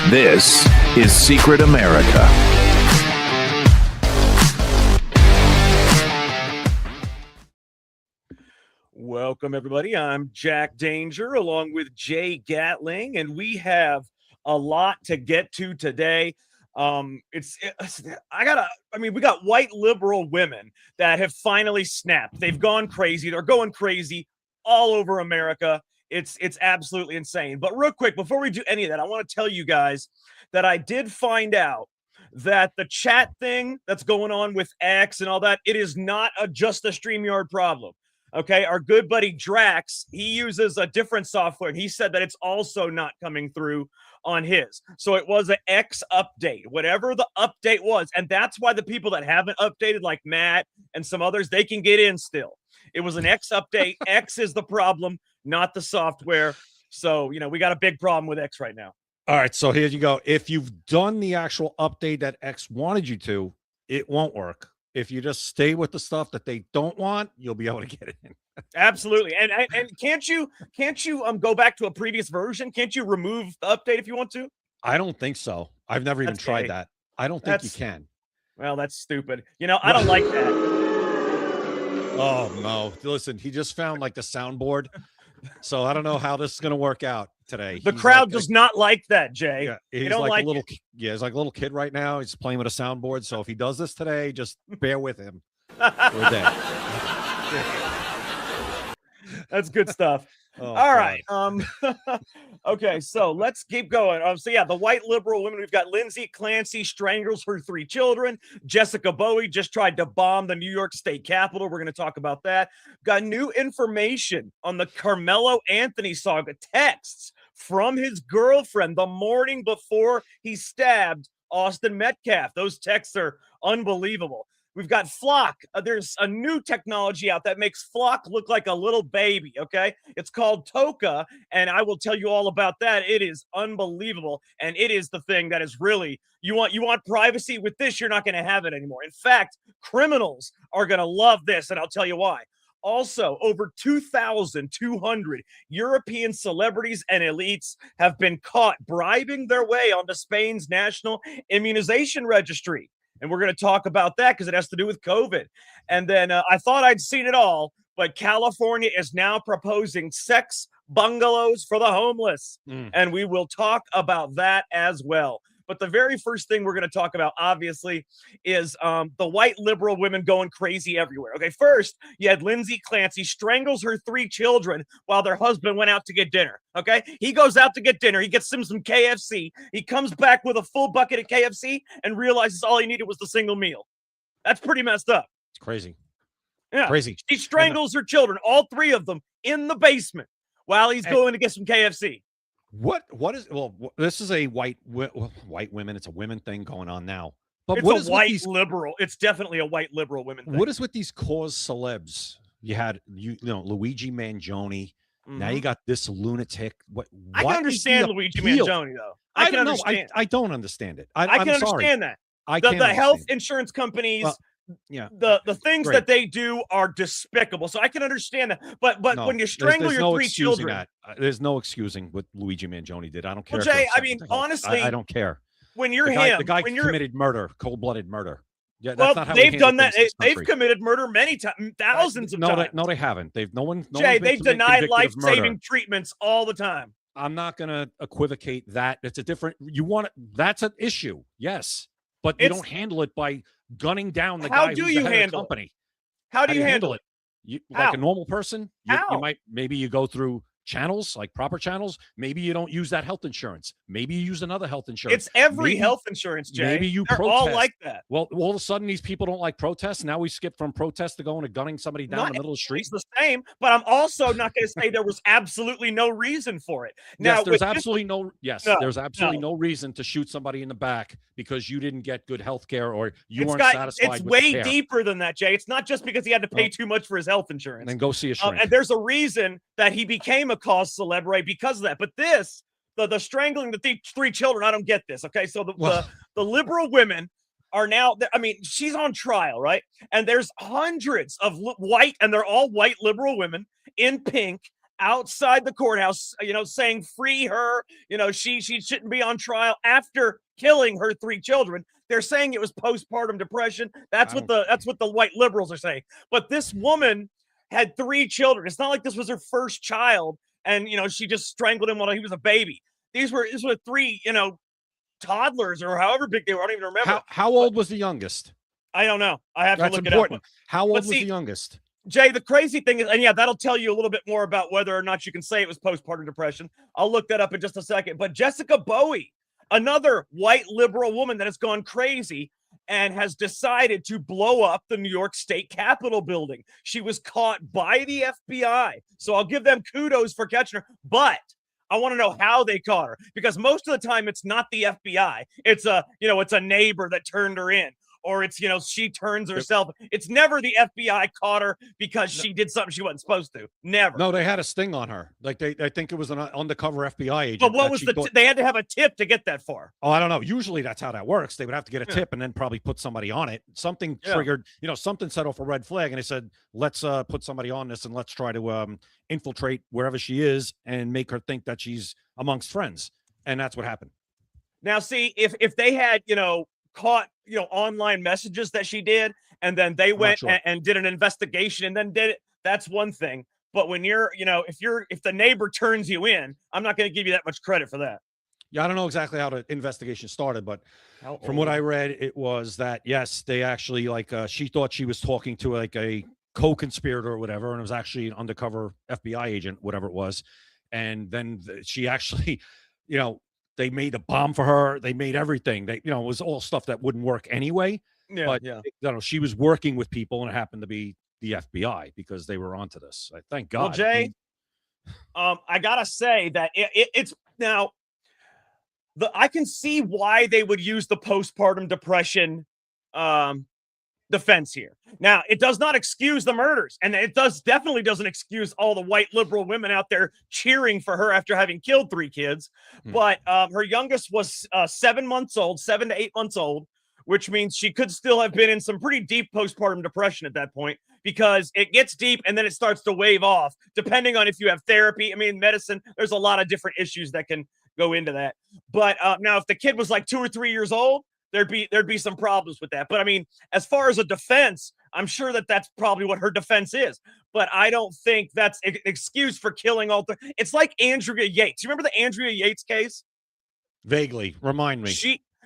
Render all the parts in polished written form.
This is Secret America. Welcome, everybody. I'm Jack Danger along with Jay Gatling, and we have a lot to get to today. We got white liberal women that have finally snapped. They've gone crazy. They're going crazy all over America. It's absolutely insane. But real quick, before we do any of that, I want to tell you guys that I did find out that the chat thing that's going on with X and all that, it is not just a StreamYard problem. Okay, our good buddy Drax, he uses a different software, and he said that it's also not coming through on his. So it was an X update, whatever the update was. And that's why the people that haven't updated, like Matt and some others, they can get in still. It was an X update. X is the problem, not the software. So, we got a big problem with X right now. All right, so here you go. If you've done the actual update that X wanted you to, it won't work. If you just stay with the stuff that they don't want, you'll be able to get it in. Absolutely. And can't you go back to a previous version? Can't you remove the update if you want to? I don't think so. I've never even tried that. I don't think you can. Well, that's stupid. I don't like that. Oh, no. Listen, he just found like the soundboard. So I don't know how this is going to work out today. The crowd does not like that, Jay. Yeah, he's like a little kid right now. He's playing with a soundboard. So if he does this today, just bear with him. We're there. That's good stuff. Oh, all right. Okay, so let's keep going. The white liberal women, we've got Lindsay Clancy strangles her 3 children. Jessica Bowie just tried to bomb the New York State Capitol. We're going to talk about that. Got new information on the Karmelo Anthony saga, texts from his girlfriend the morning before he stabbed Austin Metcalf. Those texts are unbelievable. We've got Flock. There's a new technology out that makes Flock look like a little baby, okay? It's called Toka, and I will tell you all about that. It is unbelievable, and it is the thing that is really, you want privacy with this, you're not going to have it anymore. In fact, criminals are going to love this, and I'll tell you why. Also, over 2,200 European celebrities and elites have been caught bribing their way onto Spain's national immunization registry. And we're going to talk about that because it has to do with COVID. And then I thought I'd seen it all, but California is now proposing sex bungalows for the homeless. And we will talk about that as well. But the very first thing we're going to talk about, obviously, is the white liberal women going crazy everywhere. Okay, first, you had Lindsay Clancy strangles her 3 children while their husband went out to get dinner. Okay, he goes out to get dinner. He gets some KFC. He comes back with a full bucket of KFC and realizes all he needed was the single meal. That's pretty messed up. It's crazy. Yeah, crazy. She strangles her children, all 3 of them, in the basement while he's going to get some KFC. What is this is a white women. It's a women thing going on now. But it's what a is white liberal. It's definitely a white liberal women thing. What is with these cause celebs? You had Luigi Mangione. Mm-hmm. Now you got this lunatic. I can understand Luigi Mangione though. I can understand. I don't understand it. I can understand that. The health insurance companies. The things that they do are despicable. So I can understand that. But when you strangle your 3 children, there's no excusing what Luigi Mangione did. I don't care. Well, Jay, I mean, honestly, I don't care. When you're the guy committed murder, cold-blooded murder. Yeah, that's not how they've done that. They've committed murder many times, thousands of times. No, they haven't. They've they've denied life-saving treatments all the time. I'm not going to equivocate that. It's a different. That's an issue. Yes, but you don't handle it by gunning down the guy who's the head of the company. How do you handle it? Like a normal person, maybe you go through channels, like proper channels. Maybe you don't use that health insurance. Maybe you use another health insurance. It's every health insurance, Jay. Maybe They're all like that. Well, all of a sudden, these people don't like protests. Now we skip from protests to going to gunning somebody down in the middle of the street. It's the same, but I'm also not going to say there was absolutely no reason for it. Now, there's absolutely no reason to shoot somebody in the back because you didn't get good health care or you weren't satisfied with way deeper than that, Jay. It's not just because he had to pay too much for his health insurance. And then go see a shrink. And there's a reason that he became a cause celebre because of that. But this, the strangling the 3 children, I don't get this. Okay, so the liberal women are now, I mean, she's on trial, right? And there's hundreds of white, and they're all white liberal women in pink outside the courthouse, saying free her, she shouldn't be on trial after killing her 3 children. They're saying it was postpartum depression. That's what the white liberals are saying. But this woman had 3 children. It's not like this was her first child and she just strangled him while he was a baby. These were 3, toddlers or however big they were. I don't even remember. How old was the youngest? I don't know. I have to look important. it up. How old was the youngest? Jay, the crazy thing is, and yeah, that'll tell you a little bit more about whether or not you can say it was postpartum depression. I'll look that up in just a second. But Jessica Bowie, another white liberal woman that has gone crazy and has decided to blow up the New York State Capitol building. She was caught by the FBI. So I'll give them kudos for catching her. But I want to know how they caught her, because most of the time it's not the FBI. It's a neighbor that turned her in. Or it's, she turns herself. It's never the FBI caught her because she did something she wasn't supposed to. Never. No, they had a sting on her. Like I think it was an undercover FBI agent. But what was they had to have a tip to get that far. Oh, I don't know. Usually that's how that works. They would have to get a tip and then probably put somebody on it. Something triggered, something set off a red flag. And they said, let's put somebody on this and let's try to infiltrate wherever she is and make her think that she's amongst friends. And that's what happened. Now, see, if they had, caught online messages that she did, and then they went and did an investigation and then did it, that's one thing. But when you're if the neighbor turns you in, I'm not going to give you that much credit for that. Yeah, I don't know exactly how the investigation started, but from what I read, it was that yes, they actually she thought she was talking to a co-conspirator or whatever, and it was actually an undercover FBI agent, whatever it was. And then she actually they made a bomb for her. They made everything. It was all stuff that wouldn't work anyway. Yeah, but she was working with people, and it happened to be the FBI because they were onto this. Thank God. Well, Jay, I gotta say that it's now. I can see why they would use the postpartum depression defense here. Now, it does not excuse the murders, and it definitely doesn't excuse all the white liberal women out there cheering for her after having killed 3 kids. But her youngest was 7 to 8 months old, which means she could still have been in some pretty deep postpartum depression at that point, because it gets deep and then it starts to wave off, depending on if you have therapy. I mean, medicine, there's a lot of different issues that can go into that. But now, if the kid was like 2 or 3 years old, there'd be some problems with that. But I mean, as far as a defense, I'm sure that's probably what her defense is. But I don't think that's an excuse for killing all. It's like Andrea Yates. You remember the Andrea Yates case? Vaguely. Remind me.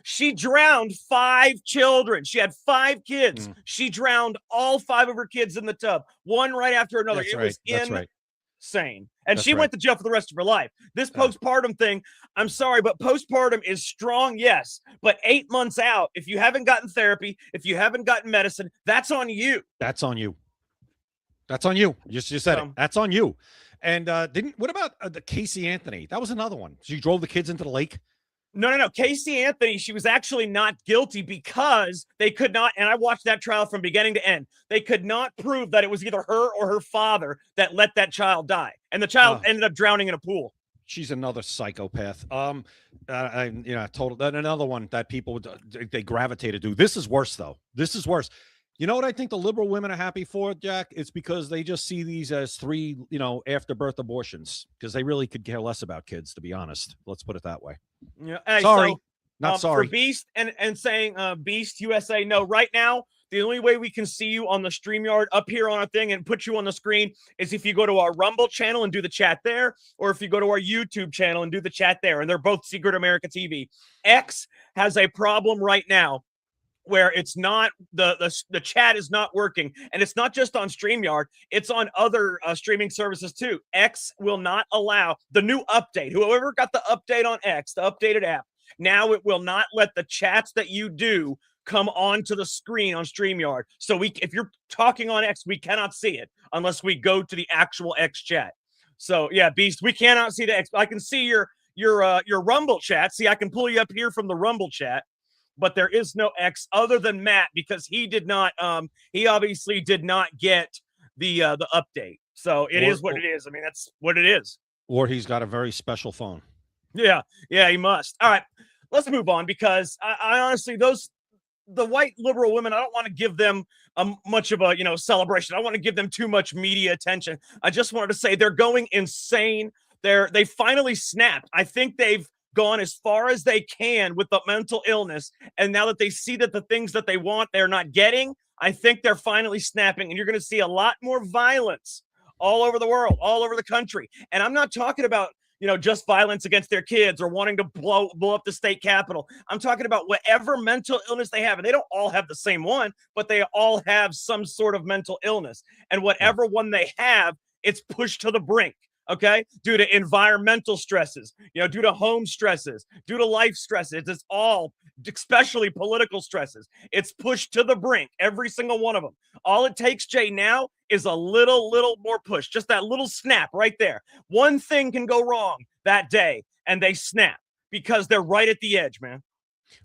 She drowned 5 children. She had 5 kids. She drowned all 5 of her kids in the tub, one right after another. That's Insane. And she went to jail for the rest of her life. This postpartum thing, I'm sorry, but postpartum is strong, yes. But 8 months out, if you haven't gotten therapy, if you haven't gotten medicine, that's on you. That's on you. That's on you. You said it. That's on you. And what about the Casey Anthony? That was another one. She drove the kids into the lake. No. Casey Anthony, she was actually not guilty because they could not, and I watched that trial from beginning to end, they could not prove that it was either her or her father that let that child die. And the child ended up drowning in a pool. She's another psychopath. Another one that people, they gravitate to. This is worse, though. This is worse. You know what I think the liberal women are happy for, Jack? It's because they just see these as 3, after birth abortions, because they really could care less about kids, to be honest. Let's put it that way. Yeah. Hey, sorry. Not sorry. For Beast and saying Beast USA, no, right now, the only way we can see you on the StreamYard up here on our thing and put you on the screen is if you go to our Rumble channel and do the chat there, or if you go to our YouTube channel and do the chat there. And they're both Secret America TV. X has a problem right now where it's not the chat is not working, and it's not just on StreamYard, it's on other streaming services too. X will not allow the new update. Whoever got the update on X, the updated app, now it will not let the chats that you do come onto the screen on StreamYard. So if you're talking on X, we cannot see it unless we go to the actual X chat. So yeah, Beast, we cannot see the X. I can see your Rumble chat. See, I can pull you up here from the Rumble chat. But there is no X other than Matt, because he did not. He obviously did not get the update. So it is what it is. I mean, that's what it is. Or he's got a very special phone. Yeah, he must. All right, let's move on, because I honestly, the white liberal women, I don't want to give them much of a celebration. I don't want to give them too much media attention. I just wanted to say they're going insane. They finally snapped. I think they've gone as far as they can with the mental illness, and now that they see that the things that they want they're not getting, I think they're finally snapping, and you're going to see a lot more violence all over the world, all over the country. And I'm not talking about just violence against their kids or wanting to blow up the state capitol. I'm talking about whatever mental illness they have. And they don't all have the same one, but they all have some sort of mental illness. And whatever one they have, it's pushed to the brink. Okay, due to environmental stresses, due to home stresses, due to life stresses. It's all, especially political stresses. It's pushed to the brink, every single one of them. All it takes, Jay, now is a little more push, just that little snap right there. One thing can go wrong that day, and they snap because they're right at the edge, man.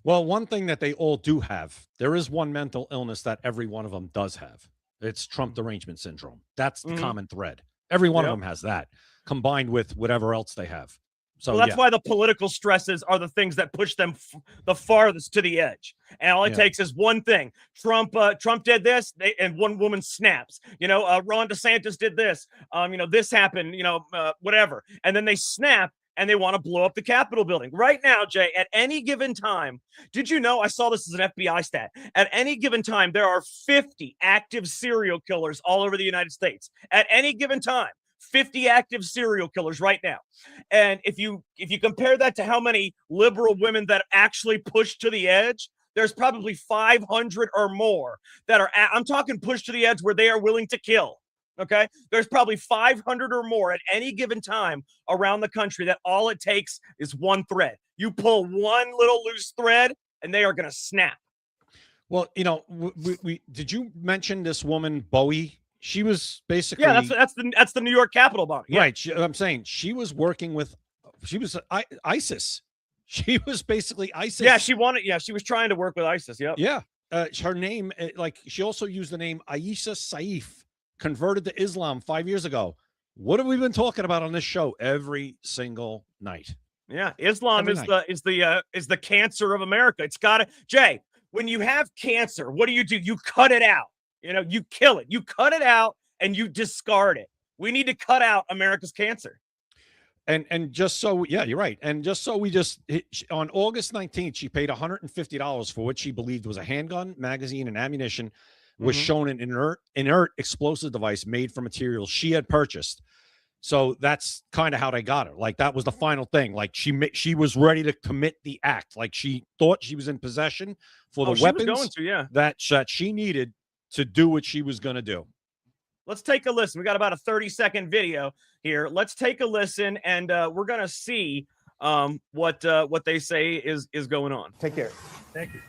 Well, one thing that they all do have, there is one mental illness that every one of them does have. It's Trump derangement syndrome. That's the common thread. Every one of them has that, combined with whatever else they have. So that's why the political stresses are the things that push them the farthest to the edge. And all it takes is one thing. Trump did this, and one woman snaps. Ron DeSantis did this. This happened. Whatever, and then they snap and they want to blow up the Capitol building. Right now, Jay, at any given time, did you know? I saw this as an FBI stat. At any given time, there are 50 active serial killers all over the United States. At any given time. 50 active serial killers right now. And if you compare that to how many liberal women that actually push to the edge, there's probably 500 or more that are, I'm talking push to the edge where they are willing to kill. Okay. There's probably 500 or more at any given time around the country that all it takes is one thread. You pull one little loose thread and they are going to snap. Well, we did you mention this woman, Bowie? She was basically that's the New York Capitol bombing. Yeah. Right. I'm saying she was working with ISIS. She was basically ISIS. Yeah, she was trying to work with ISIS. Yep. Yeah. Her name, she also used the name Aisha Saif, converted to Islam 5 years ago. What have we been talking about on this show every single night? Yeah, Islam is the cancer of America. It's got to, Jay, when you have cancer, what do? You cut it out. You kill it. You cut it out and you discard it. We need to cut out America's cancer. And just so, you're right. And just so on August 19th, she paid $150 for what she believed was a handgun, magazine, and ammunition, was shown an inert explosive device made from materials she had purchased. So that's kind of how they got her. Like, that was the final thing. Like, she was ready to commit the act. Like, she thought she was in possession for the weapons that she needed to do what she was going to do. Let's take a listen. We got about a 30-second video here. Let's take a listen, and we're going to see what they say is going on. Take care. Thank you.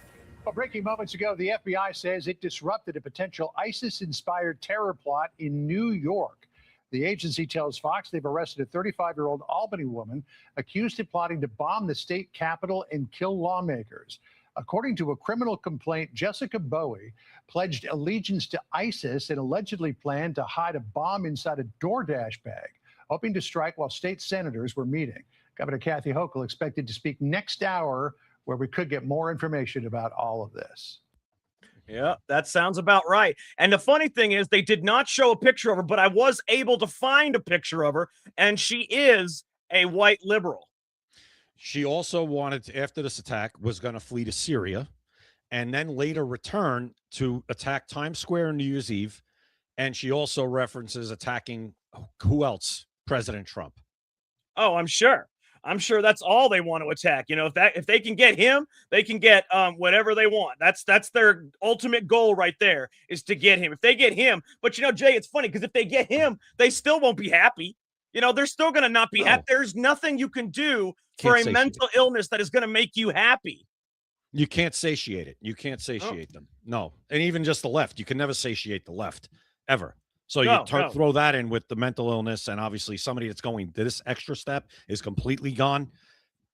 Well, breaking moments ago, the FBI says it disrupted a potential ISIS-inspired terror plot in New York. The agency tells Fox they've arrested a 35-year-old Albany woman accused of plotting to bomb the state capitol and kill lawmakers. According to a criminal complaint, Jessica Bowie pledged allegiance to ISIS and allegedly planned to hide a bomb inside a DoorDash bag, hoping to strike while state senators were meeting. Governor Kathy Hochul expected to speak next hour, where we could get more information about all of this. Yeah, that sounds about right. And the funny thing is, they did not show a picture of her, but I was able to find a picture of her, and she is a white liberal. She also wanted to, after this attack, was going to flee to Syria and then later return to attack Times Square on New Year's Eve. And she also references attacking, who else? President Trump. Oh, I'm sure that's all they want to attack. If they can get him, they can get whatever they want. That's their ultimate goal right there, is to get him. If they get him, but Jay, it's funny because if they get him, they still won't be happy. They're still going to not be happy. There's nothing you can do for a mental illness that is going to make you happy. You can't satiate it. You can't satiate them. No. And even just the left, you can never satiate the left ever. So throw that in with the mental illness, and obviously somebody that's going this extra step is completely gone.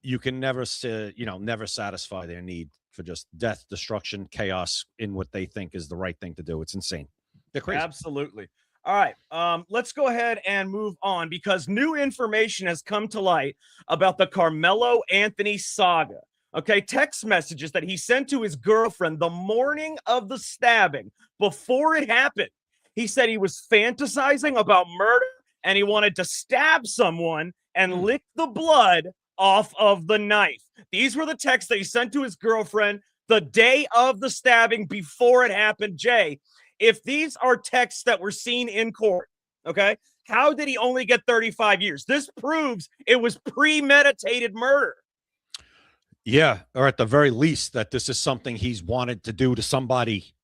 You can never satisfy their need for just death, destruction, chaos in what they think is the right thing to do. It's insane. They're crazy. Absolutely. All right, let's go ahead and move on, because new information has come to light about the Karmelo Anthony saga. Okay, text messages that he sent to his girlfriend the morning of the stabbing before it happened. He said he was fantasizing about murder and he wanted to stab someone and lick the blood off of the knife. These were the texts that he sent to his girlfriend the day of the stabbing before it happened. Jay, if these are texts that were seen in court, okay, how did he only get 35 years? This proves it was premeditated murder. Yeah, or at the very least that this is something he's wanted to do to somebody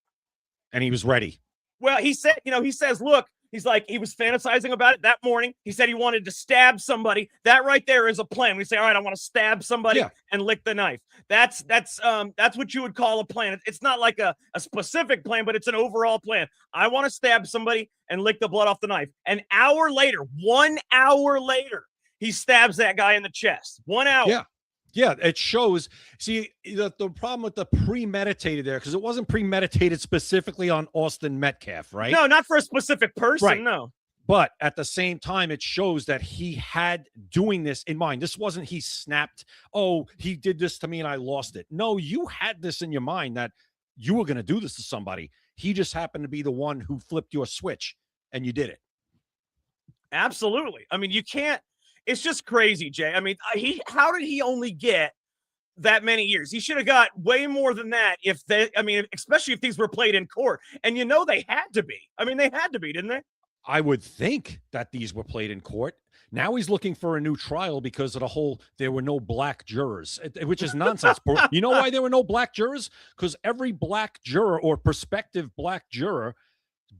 and he was ready. Well, he said, he says, look, he's like, he was fantasizing about it that morning. He said he wanted to stab somebody. That right there is a plan. We say, all right, I want to stab somebody and lick the knife. That's what you would call a plan. It's not like a specific plan, but it's an overall plan. I want to stab somebody and lick the blood off the knife. An hour later, 1 hour later, he stabs that guy in the chest. 1 hour. Yeah. Yeah, it shows. See, the problem with the premeditated there, because it wasn't premeditated specifically on Austin Metcalf, right? No, not for a specific person, right. No. But at the same time, it shows that he had doing this in mind. This wasn't he snapped, oh, he did this to me and I lost it. No, you had this in your mind that you were going to do this to somebody. He just happened to be the one who flipped your switch and you did it. Absolutely. I mean, you can't. It's just crazy, Jay. I mean, how did he only get that many years? He should have got way more than that especially if these were played in court. And they had to be. I mean, they had to be, didn't they? I would think that these were played in court. Now he's looking for a new trial because of there were no black jurors, which is nonsense. You know why there were no black jurors? Because every black juror or prospective black juror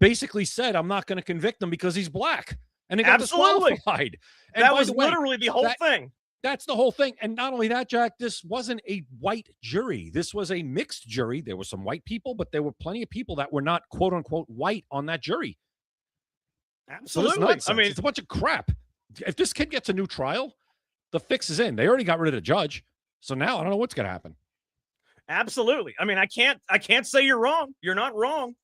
basically said, I'm not going to convict him because he's black. And they got disqualified. And that was literally the whole thing. That's the whole thing. And not only that, Jack, this wasn't a white jury. This was a mixed jury. There were some white people, but there were plenty of people that were not, quote unquote, white on that jury. Absolutely. So it's a bunch of crap. If this kid gets a new trial, the fix is in. They already got rid of the judge. So now I don't know what's going to happen. Absolutely. I mean, I can't say you're wrong. You're not wrong.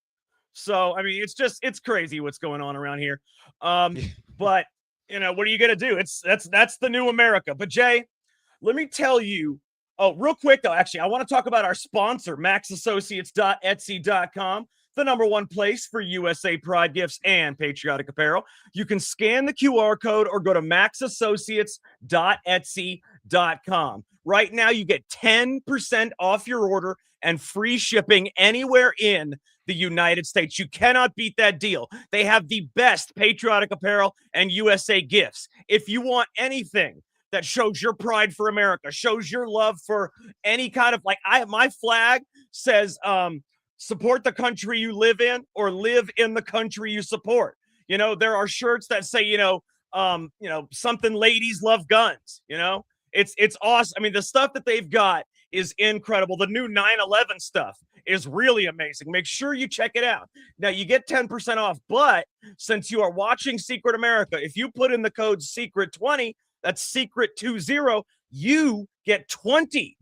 So, I mean, it's crazy what's going on around here. But what are you going to do? That's the new America. But Jay, let me tell you, real quick though, actually, I want to talk about our sponsor, maxassociates.etsy.com, the #1 place for USA Pride gifts and patriotic apparel. You can scan the QR code or go to maxassociates.etsy.com. Right now, you get 10% off your order and free shipping anywhere in the United States. You cannot beat that deal. They have the best patriotic apparel and USA gifts. If you want anything that shows your pride for America, shows your love for any kind of my flag says support the country you live in or live in the country you support. There are shirts that say something ladies love guns. It's awesome. I mean, the stuff that they've got is incredible. The new 9/11 stuff is really amazing. Make sure you check it out. Now, you get 10% off, but since you are watching Secret America, if you put in the code SECRET20, that's SECRET20, you get 20%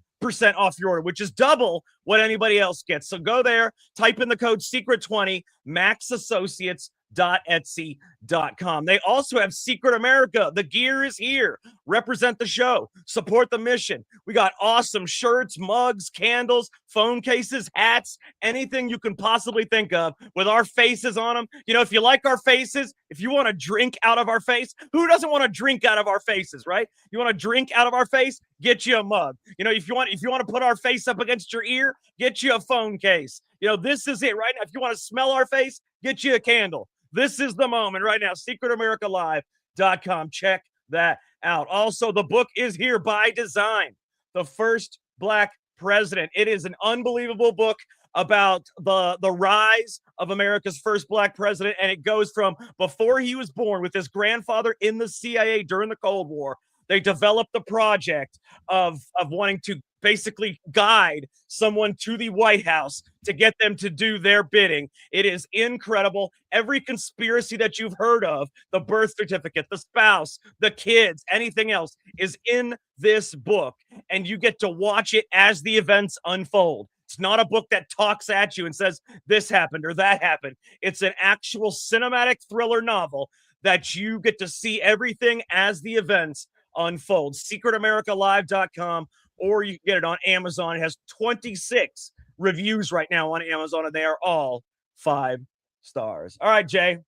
off your order, which is double what anybody else gets. So go there, type in the code SECRET20, maxassociates.etsy.com. They also have Secret America. The gear is here. Represent the show. Support the mission. We got awesome shirts, mugs, candles, phone cases, hats, anything you can possibly think of with our faces on them. If you like our faces, if you want to drink out of our face, who doesn't want to drink out of our faces, right? You want to drink out of our face? Get you a mug. If you want to put our face up against your ear, get you a phone case. This is it right now. If you want to smell our face, get you a candle. This is the moment right now. SecretAmericaLive.com. Check that out. Also, the book is here by design. The First Black President. It is an unbelievable book about the rise of America's first Black president. And it goes from before he was born with his grandfather in the CIA during the Cold War. They developed the project of wanting to basically guide someone to the White House to get them to do their bidding. It is incredible. Every conspiracy that you've heard of, the birth certificate, the spouse, the kids, anything else is in this book. And you get to watch it as the events unfold. It's not a book that talks at you and says this happened or that happened. It's an actual cinematic thriller novel that you get to see everything as the events unfold. SecretAmericaLive.com or you can get it on Amazon. It has 26 reviews right now on Amazon, and they are all 5 stars. All right, Jay.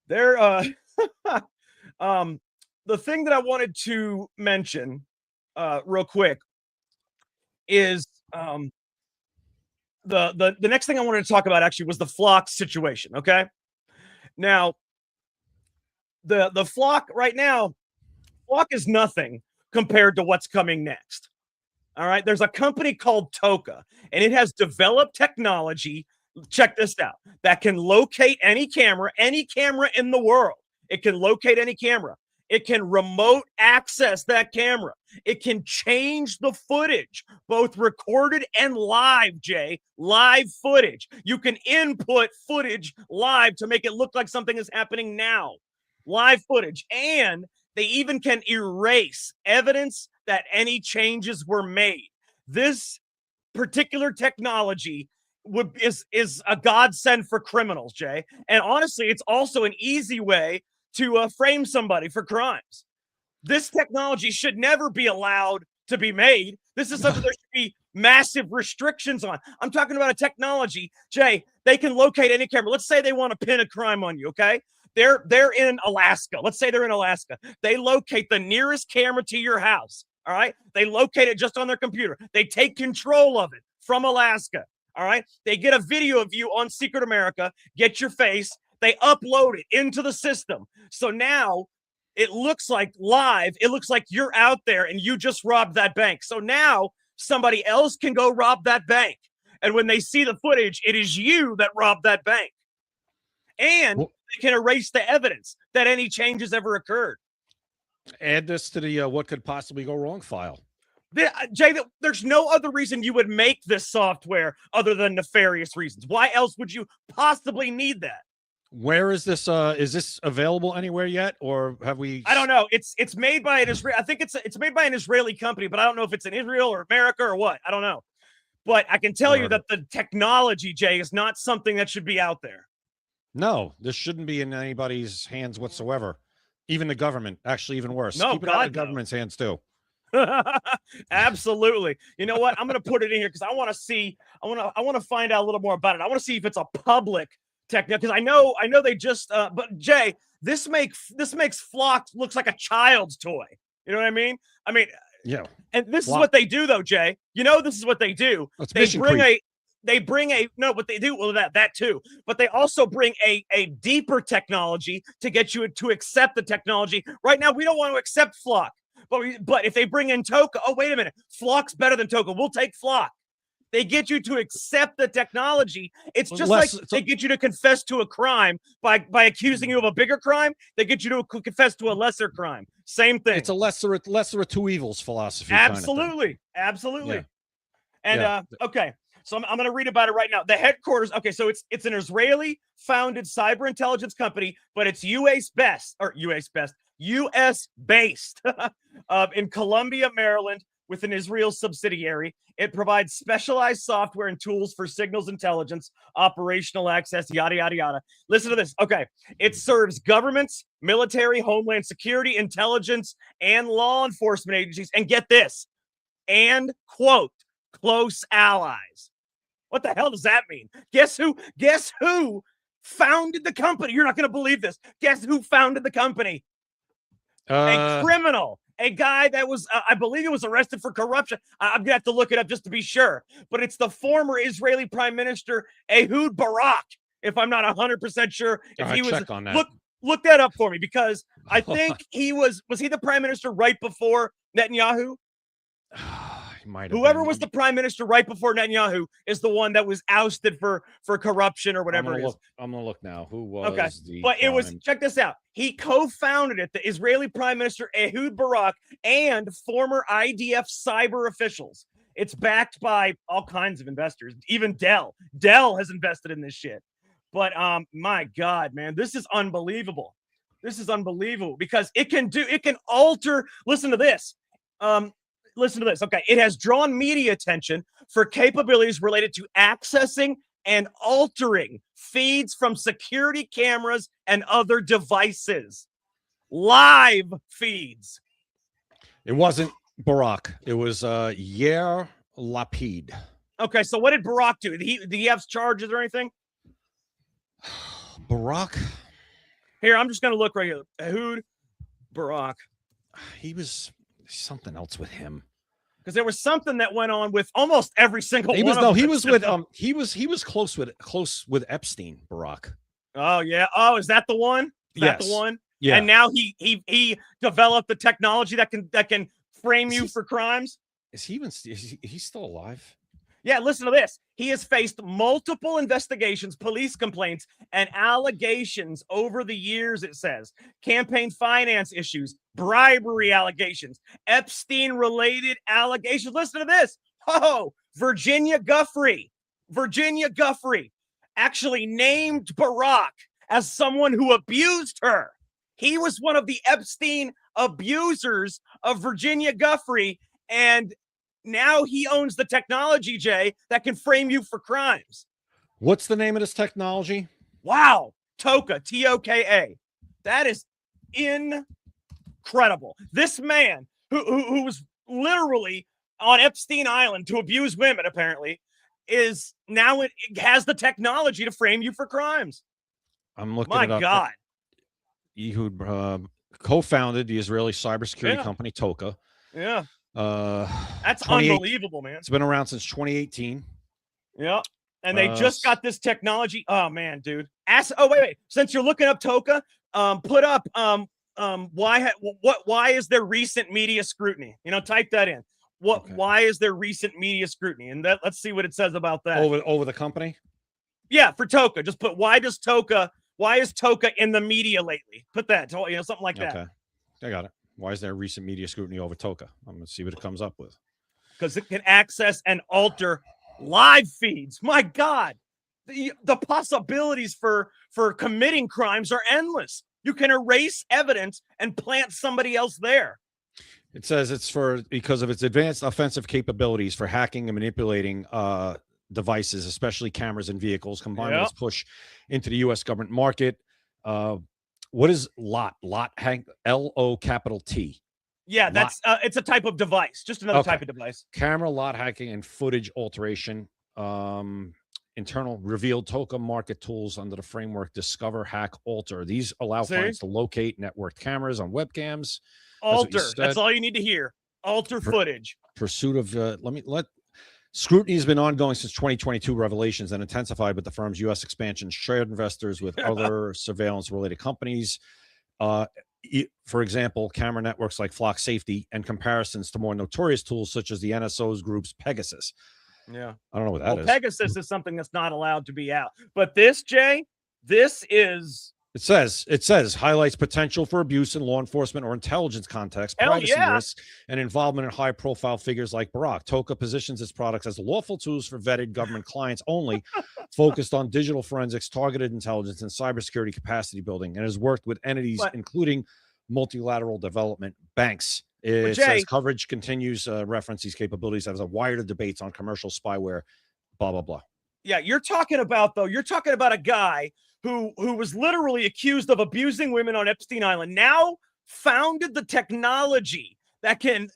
The thing that I wanted to mention real quick is the next thing I wanted to talk about actually was the flock situation. Okay. Now, the flock right now, flock is nothing compared to what's coming next. All right. There's a company called Toka, and it has developed technology. Check this out, that can locate any camera in the world. It can locate any camera. It can remote access that camera. It can change the footage, both recorded and live, Jay. Live footage. You can input footage live to make it look like something is happening now. Live footage. And they even can erase evidence that any changes were made. This particular technology is a godsend for criminals, Jay. And honestly, it's also an easy way to frame somebody for crimes. This technology should never be allowed to be made. This is something there should be massive restrictions on. I'm talking about a technology, Jay. They can locate any camera. Let's say they want to pin a crime on you, okay? They're in Alaska. Let's say they're in Alaska. They locate the nearest camera to your house, all right? They locate it just on their computer. They take control of it from Alaska, all right? They get a video of you on Secret America, get your face, they upload it into the system. So now it looks like live. It looks like you're out there and you just robbed that bank. So now somebody else can go rob that bank. And when they see the footage, it is you that robbed that bank. And they can erase the evidence that any changes ever occurred. Add this to the what could possibly go wrong file. Jay, there's no other reason you would make this software other than nefarious reasons. Why else would you possibly need that? Where is this? Is this available anywhere yet, or have we? I don't know. It's made by an Israel. I think it's made by an Israeli company, but I don't know if it's in Israel or America or what. I don't know. But I can tell you that the technology, Jay, is not something that should be out there. No, this shouldn't be in anybody's hands whatsoever. Even the government. Actually, even worse. No, keep it out of the government's hands too. Absolutely. You know what? I'm going to put it in here because I want to see. I want to find out a little more about it. I want to see if it's a public technique, because I know they just but Jay, this makes Flock looks like a child's toy. You know what I mean? Yeah. And this is what they do though, Jay. You know, this is what they do. They bring a no, what they do, well, that too, but they also bring a deeper technology to get you to accept the technology. Right now, we don't want to accept Flock, but if they bring in Toka, oh, wait a minute, Flock's better than Toka. We'll take Flock. They get you to accept the technology. It's just like they get you to confess to a crime by accusing you of a bigger crime. They get you to confess to a lesser crime. Same thing. It's a lesser of two evils philosophy. Absolutely. Kind of absolutely. Yeah. And okay, so I'm going to read about it right now. The headquarters. Okay, so it's an Israeli-founded cyber intelligence company, but it's U.S. based in Columbia, Maryland, with an Israel subsidiary. It provides specialized software and tools for signals intelligence, operational access, yada, yada, yada. Listen to this. Okay. It serves governments, military, homeland security, intelligence, and law enforcement agencies. And get this, and quote, close allies. What the hell does that mean? Guess who founded the company? You're not going to believe this. Guess who founded the company? A criminal. A guy that was, I believe he was arrested for corruption. I'm going to have to look it up just to be sure. But it's the former Israeli Prime Minister, Ehud Barak, if I'm not 100% sure. If he was, check on that. Look that up for me, because I think he was he the Prime Minister right before Netanyahu? Whoever was the prime minister right before Netanyahu is the one that was ousted for corruption or whatever it is. I'm gonna look now. Who was it was, check this out. He co-founded it, the Israeli Prime Minister Ehud Barak, and former IDF cyber officials. It's backed by all kinds of investors, even Dell. Dell has invested in this shit. But my God, man, this is unbelievable. This is unbelievable because it can alter. Listen to this. Listen to this. Okay. It has drawn media attention for capabilities related to accessing and altering feeds from security cameras and other devices. Live feeds. It wasn't Barack. It was Yair Lapid. Okay, so what did Barack do? Did he have charges or anything? Barack. Here, I'm just going to look right here. Who'd Barack? He was something else with him. Because there was something that went on with almost every single he one was of no them. he was close with Epstein, Barack. Oh yeah. Oh, is that the one? Is that the one? Yeah. And now he developed the technology that can frame you for crimes. Is he still alive? Yeah, listen to this. He has faced multiple investigations, police complaints, and allegations over the years, it says. Campaign finance issues, bribery allegations, Epstein-related allegations. Listen to this. Oh, Virginia Giuffre actually named Barack as someone who abused her. He was one of the Epstein abusers of Virginia Giuffre, and now he owns the technology, Jay, that can frame you for crimes. What's the name of this technology? Wow. Toka, T-O-K-A. That is incredible. This man who was literally on Epstein Island to abuse women, apparently, is now it has the technology to frame you for crimes. I'm looking My it up. God. Ehud co-founded the Israeli cybersecurity company Toka. Yeah. That's unbelievable, man. It's been around since 2018. Yeah. And they just got this technology. Oh man, dude. Wait. Since you're looking up Toka, put up why is there recent media scrutiny? Type that in. Why is there recent media scrutiny? And let's see what it says about that. Over the company? Yeah, for Toka. Just put why is Toka in the media lately? Put that, something like that. Okay. I got it. Why is there recent media scrutiny over Toka? I'm going to see what it comes up with. Because it can access and alter live feeds. My God, the possibilities for committing crimes are endless. You can erase evidence and plant somebody else there. It says it's because of its advanced offensive capabilities for hacking and manipulating devices, especially cameras and vehicles, combined with its push into the U.S. government market. What is LOT? L-O capital T. Yeah, that's it's a type of device, just another type of device. Camera, lot hacking, and footage alteration. Internal revealed Toka market tools under the framework Discover, Hack, Alter. These allow clients to locate networked cameras on webcams. Alter. That's all you need to hear. Alter footage. Pursuit of scrutiny has been ongoing since 2022 revelations and intensified with the firm's U.S. expansion, shared investors with other surveillance-related companies. For example, camera networks like Flock Safety and comparisons to more notorious tools such as the NSO's group's Pegasus. Yeah. I don't know what that is. Pegasus is something that's not allowed to be out. But this, Jay, this is... It says highlights potential for abuse in law enforcement or intelligence context, privacy risks, and involvement in high-profile figures like Barack. Toka positions its products as lawful tools for vetted government clients only, focused on digital forensics, targeted intelligence, and cybersecurity capacity building, and has worked with entities including multilateral development banks. It says coverage continues reference these capabilities as a wire of debates on commercial spyware, blah, blah, blah. Yeah, you're talking about a guy who was literally accused of abusing women on Epstein Island, now founded the technology that can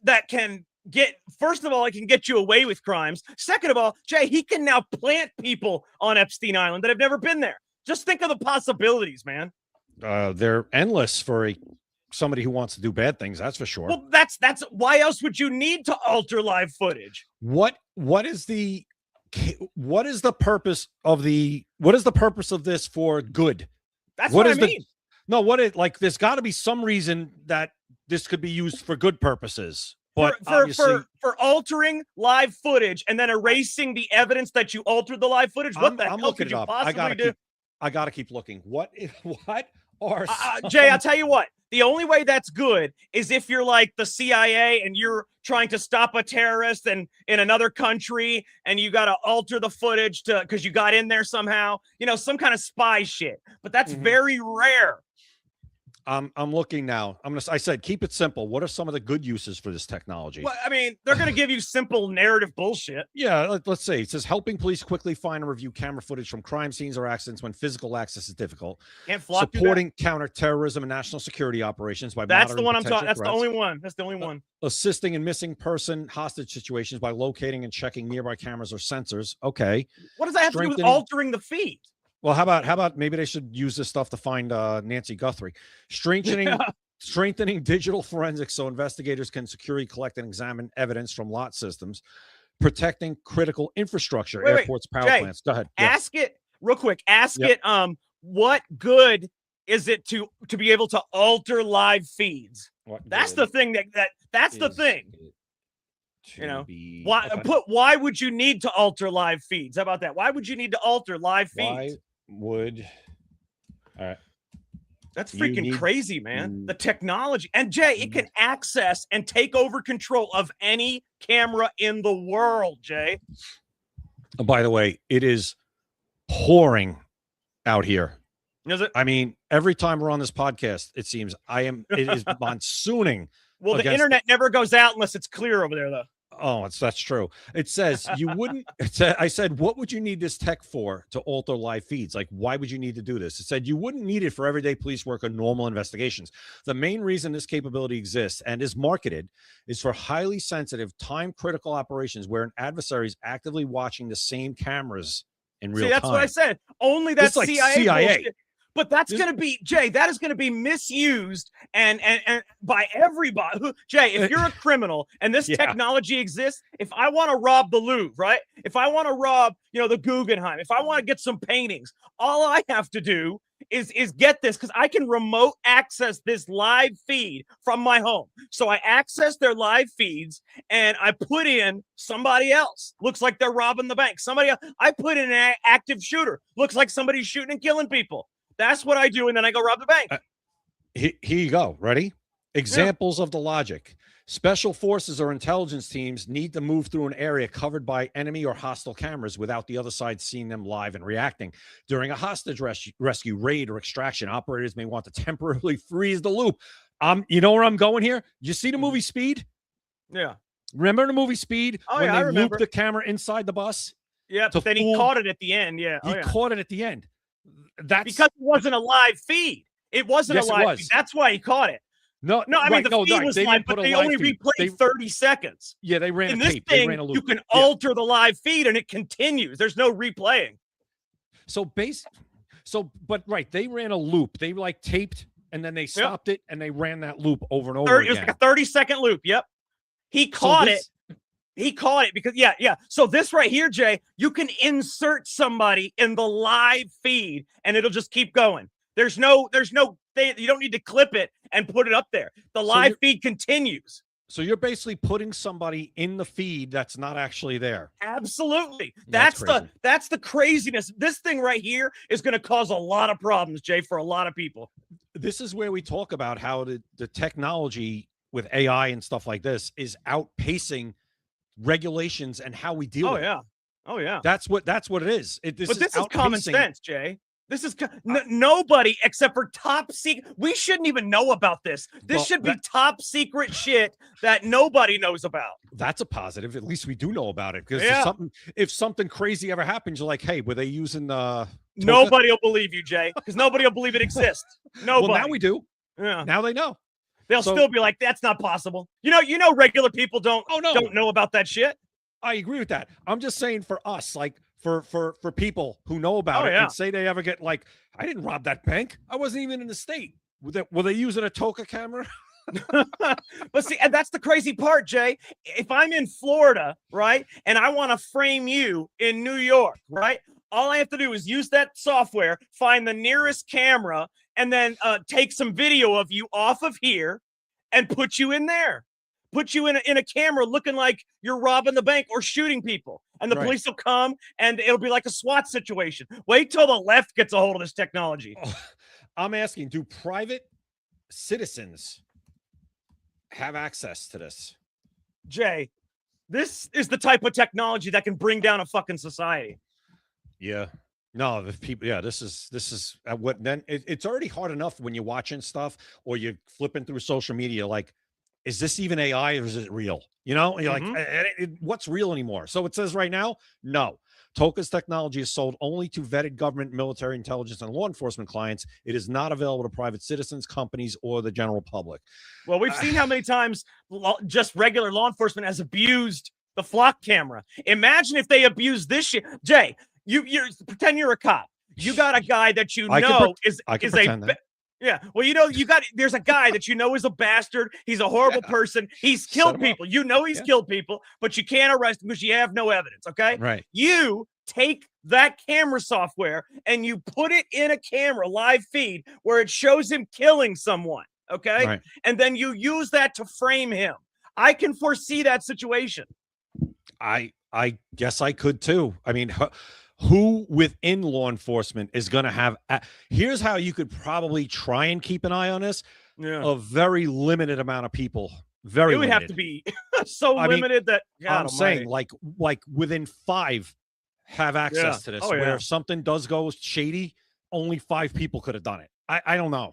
get, first of all, it can get you away with crimes. Second of all, Jay, he can now plant people on Epstein Island that have never been there. Just think of the possibilities, man. They're endless for somebody who wants to do bad things, that's for sure. Well, that's why else would you need to alter live footage? What is the purpose of this for good? That's what I mean. There's got to be some reason that this could be used for good purposes. But for altering live footage and then erasing the evidence that you altered the live footage. What the hell could you possibly do? I gotta keep looking. What are Jay? I'll tell you what. The only way that's good is if you're like the CIA and you're trying to stop a terrorist in another country and you got to alter the footage because you got in there somehow, some kind of spy shit. But that's very rare. I'm looking now. I said keep it simple. What are some of the good uses for this technology? Well, I mean, they're going to give you simple narrative bullshit. Yeah, let's say it says helping police quickly find and review camera footage from crime scenes or accidents when physical access is difficult. Can't flop Supporting counterterrorism and national security operations by That's the monitoring one I'm talking. potential That's the threats. only one. That's the only one. Assisting in missing person hostage situations by locating and checking nearby cameras or sensors. Okay. What does that have to do with altering the feed? Well, how about maybe they should use this stuff to find Nancy Guthrie. Strengthening digital forensics so investigators can securely collect and examine evidence from lot systems. Protecting critical infrastructure, airports, power plants. Go ahead. Ask it real quick. Ask it. What good is it to be able to alter live feeds? That's the thing. That's the thing. You know why? Okay. Why would you need to alter live feeds? How about that? Why would you need to alter live feeds? All right. That's freaking crazy, man. The technology. And Jay, it can access and take over control of any camera in the world, Jay. Oh, by the way, it is pouring out here. Is it? I mean, every time we're on this podcast, it seems it is monsooning. Well, the internet never goes out unless it's clear over there, though. Oh, that's true. It says you wouldn't. I said, what would you need this tech for to alter live feeds? Like, why would you need to do this? It said you wouldn't need it for everyday police work or normal investigations. The main reason this capability exists and is marketed is for highly sensitive, time-critical operations where an adversary is actively watching the same cameras in real time. That's what I said. Only that's like CIA. Bullshit. But that's going to be, Jay, that is going to be misused and by everybody. Jay, if you're a criminal and this technology exists, if I want to rob the Louvre, right? If I want to rob, the Guggenheim, if I want to get some paintings, all I have to do is get this because I can remote access this live feed from my home. So I access their live feeds and I put in somebody else. Looks like they're robbing the bank. Somebody else. I put in an active shooter. Looks like somebody's shooting and killing people. That's what I do, and then I go rob the bank. Here you go. Ready? Examples of the logic. Special forces or intelligence teams need to move through an area covered by enemy or hostile cameras without the other side seeing them live and reacting. During a hostage rescue, raid, or extraction, operators may want to temporarily freeze the loop. You know where I'm going here? You see the movie Speed? Yeah. Remember the movie Speed? Oh, when I remember. Looped the camera inside the bus? Yeah, but then he caught it at the end. Yeah. He caught it at the end. That's because it wasn't a live feed. It wasn't a live feed. That's why he caught it. No, I mean, the feed was live, but they only replayed 30 seconds. Yeah, they ran in this tape. thing, they ran a loop. You can alter the live feed and it continues. There's no replaying. They ran a loop. They taped and then they stopped it and they ran that loop over and over again. It was like a 30-second loop. Yep. He caught it. He caught it because, So this right here, Jay, you can insert somebody in the live feed and it'll just keep going. You don't need to clip it and put it up there. The live feed continues. So you're basically putting somebody in the feed that's not actually there. Absolutely. That's the craziness. This thing right here is going to cause a lot of problems, Jay, for a lot of people. This is where we talk about how the technology with AI and stuff like this is outpacing regulations and how we deal with it. Oh yeah. That's what it is. This is common sense, Jay. This is nobody except for top secret. We shouldn't even know about this. This should be top secret shit that nobody knows about. That's a positive. At least we do know about it because if something crazy ever happens, you're like, hey, were they using Nobody will believe you, Jay, because nobody will believe it exists. Nobody. Well, now we do. Yeah. Now they know. They'll still be like, that's not possible. You know, regular people don't know about that shit. I agree with that. I'm just saying for us, like for people who know about it and say they ever get like, I didn't rob that bank. I wasn't even in the state. Were they using a Toka camera? But see, and that's the crazy part, Jay. If I'm in Florida, right, and I want to frame you in New York, right, all I have to do is use that software, find the nearest camera, and then take some video of you off of here and put you in there. Put you in a camera looking like you're robbing the bank or shooting people. And the police will come and it'll be like a SWAT situation. Wait till the left gets a hold of this technology. I'm asking, do private citizens have access to this? Jay, this is the type of technology that can bring down a fucking society. Yeah. No, the people, yeah, this is what then it's already hard enough when you're watching stuff or you're flipping through social media. Like, is this even AI or is it real? You know, and you're like, what's real anymore? So it says right now, no. Toka's technology is sold only to vetted government, military, intelligence, and law enforcement clients. It is not available to private citizens, companies, or the general public. Well, we've seen how many times just regular law enforcement has abused the flock camera. Imagine if they abuse this shit. Jay, you pretend you're a cop. You got a guy that you know is a yeah. Well, there's a guy that you know is a bastard. He's a horrible person. He's killed people. You know he's killed people, but you can't arrest him because you have no evidence. Okay. Right. You take that camera software and you put it in a camera live feed where it shows him killing someone. Okay. Right. And then you use that to frame him. I can foresee that situation. I guess I could too. I mean, who within law enforcement is going to have here's how you could probably try and keep an eye on this. A very limited amount of people. It would have to be so limited that I'm saying like within 5 have access to this. Where if something does go shady, only 5 people could have done it. I don't know.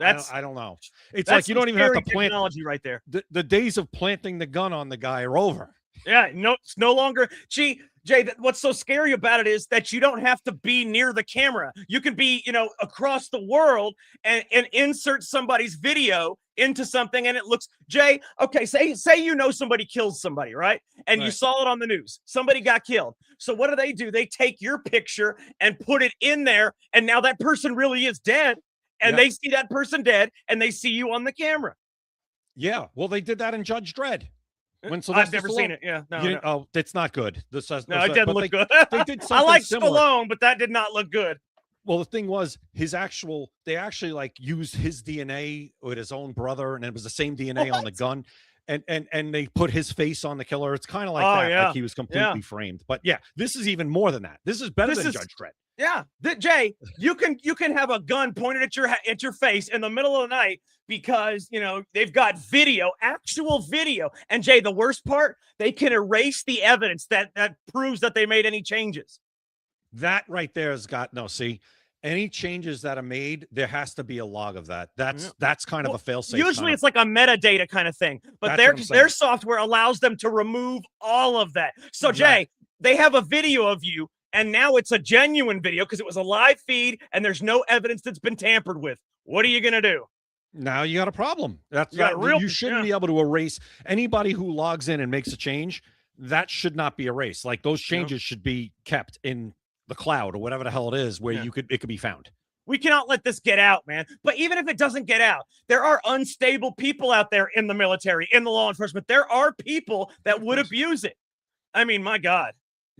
I don't know. It's like you don't even have to plant technology right there. The days of planting the gun on the guy are over. Yeah, no, it's no longer. Gee, Jay, what's so scary about it is that you don't have to be near the camera. You can be, across the world and insert somebody's video into something, and it looks. Jay, okay, say somebody kills somebody, right? And you saw it on the news. Somebody got killed. So what do? They take your picture and put it in there, and now that person really is dead, and they see that person dead, and they see you on the camera. Yeah, well, they did that in Judge Dredd. I've never seen it. Yeah, no. Oh, it's not good. It didn't look good. They did something I like similar. Stallone, but that did not look good. Well, the thing was, they actually like used his DNA with his own brother, and it was the same DNA on the gun, and they put his face on the killer. It's kind of like that, like he was completely framed. But yeah, this is even more than that. This is better than Judge Dredd. Yeah, Jay, you can have a gun pointed at your face in the middle of the night because they've got actual video. And Jay, the worst part, they can erase the evidence that proves that they made any changes. That right there has got any changes that are made, there has to be a log of that. That's kind of a fail-safe. Usually it's like a metadata kind of thing, but their software allows them to remove all of that. So Jay, they have a video of you, and now it's a genuine video because it was a live feed and there's no evidence that's been tampered with. What are you going to do? Now you got a problem. You shouldn't be able to erase anybody who logs in and makes a change. That should not be erased. Like those changes should be kept in the cloud or whatever the hell it is where it could be found. We cannot let this get out, man. But even if it doesn't get out, there are unstable people out there in the military, in the law enforcement. There are people that would abuse it. I mean, my God.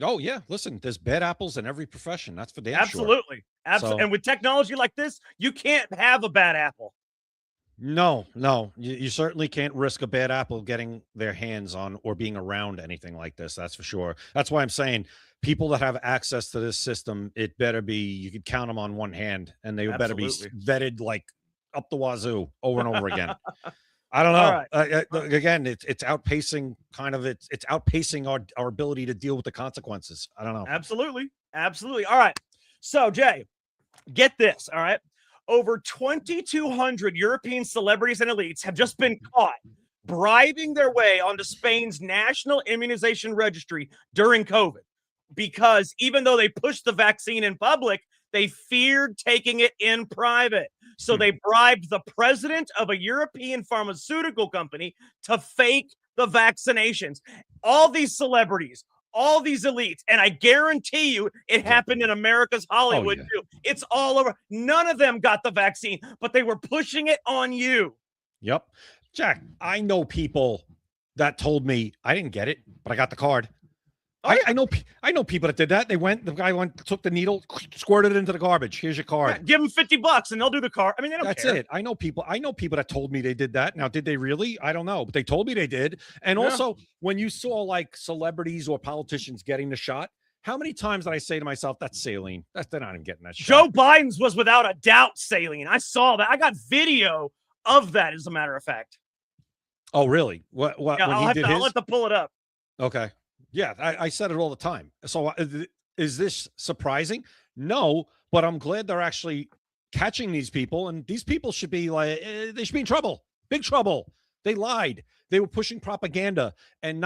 Oh, yeah. Listen, there's bad apples in every profession. That's for damn sure. Absolutely. And with technology like this, you can't have a bad apple. No. You certainly can't risk a bad apple getting their hands on or being around anything like this. That's for sure. That's why I'm saying people that have access to this system, it better be, you could count them on one hand, and they better be vetted like up the wazoo over and over again. I don't know. Right. Again, it's outpacing it's outpacing our ability to deal with the consequences. I don't know. Absolutely. All right. So Jay, get this. All right. Over 2,200 European celebrities and elites have just been caught bribing their way onto Spain's national immunization registry during COVID, because even though they pushed the vaccine in public, they feared taking it in private. So they bribed the president of a European pharmaceutical company to fake the vaccinations. All these celebrities, all these elites, and I guarantee you it happened in America's Hollywood too. It's all over. None of them got the vaccine, but they were pushing it on you. Yep. Jack, I know people that told me I didn't get it, but I got the card. I know people that did that. The guy took the needle, squirted it into the garbage. Here's your card. Yeah, give them $50 and they'll do the card. I mean, they don't care. That's it. I know people that told me they did that. Now, did they really? I don't know, but they told me they did. And also, when you saw like celebrities or politicians getting the shot, how many times did I say to myself, that's saline? They're not even getting that shot. Joe Biden's was without a doubt saline. I saw that. I got video of that, as a matter of fact. Oh, really? What? Yeah, I'll have to pull it up. Okay. Yeah, I said it all the time. So is this surprising? No, but I'm glad they're actually catching these people, and these people should be like, they should be in trouble, big trouble. They lied. They were pushing propaganda and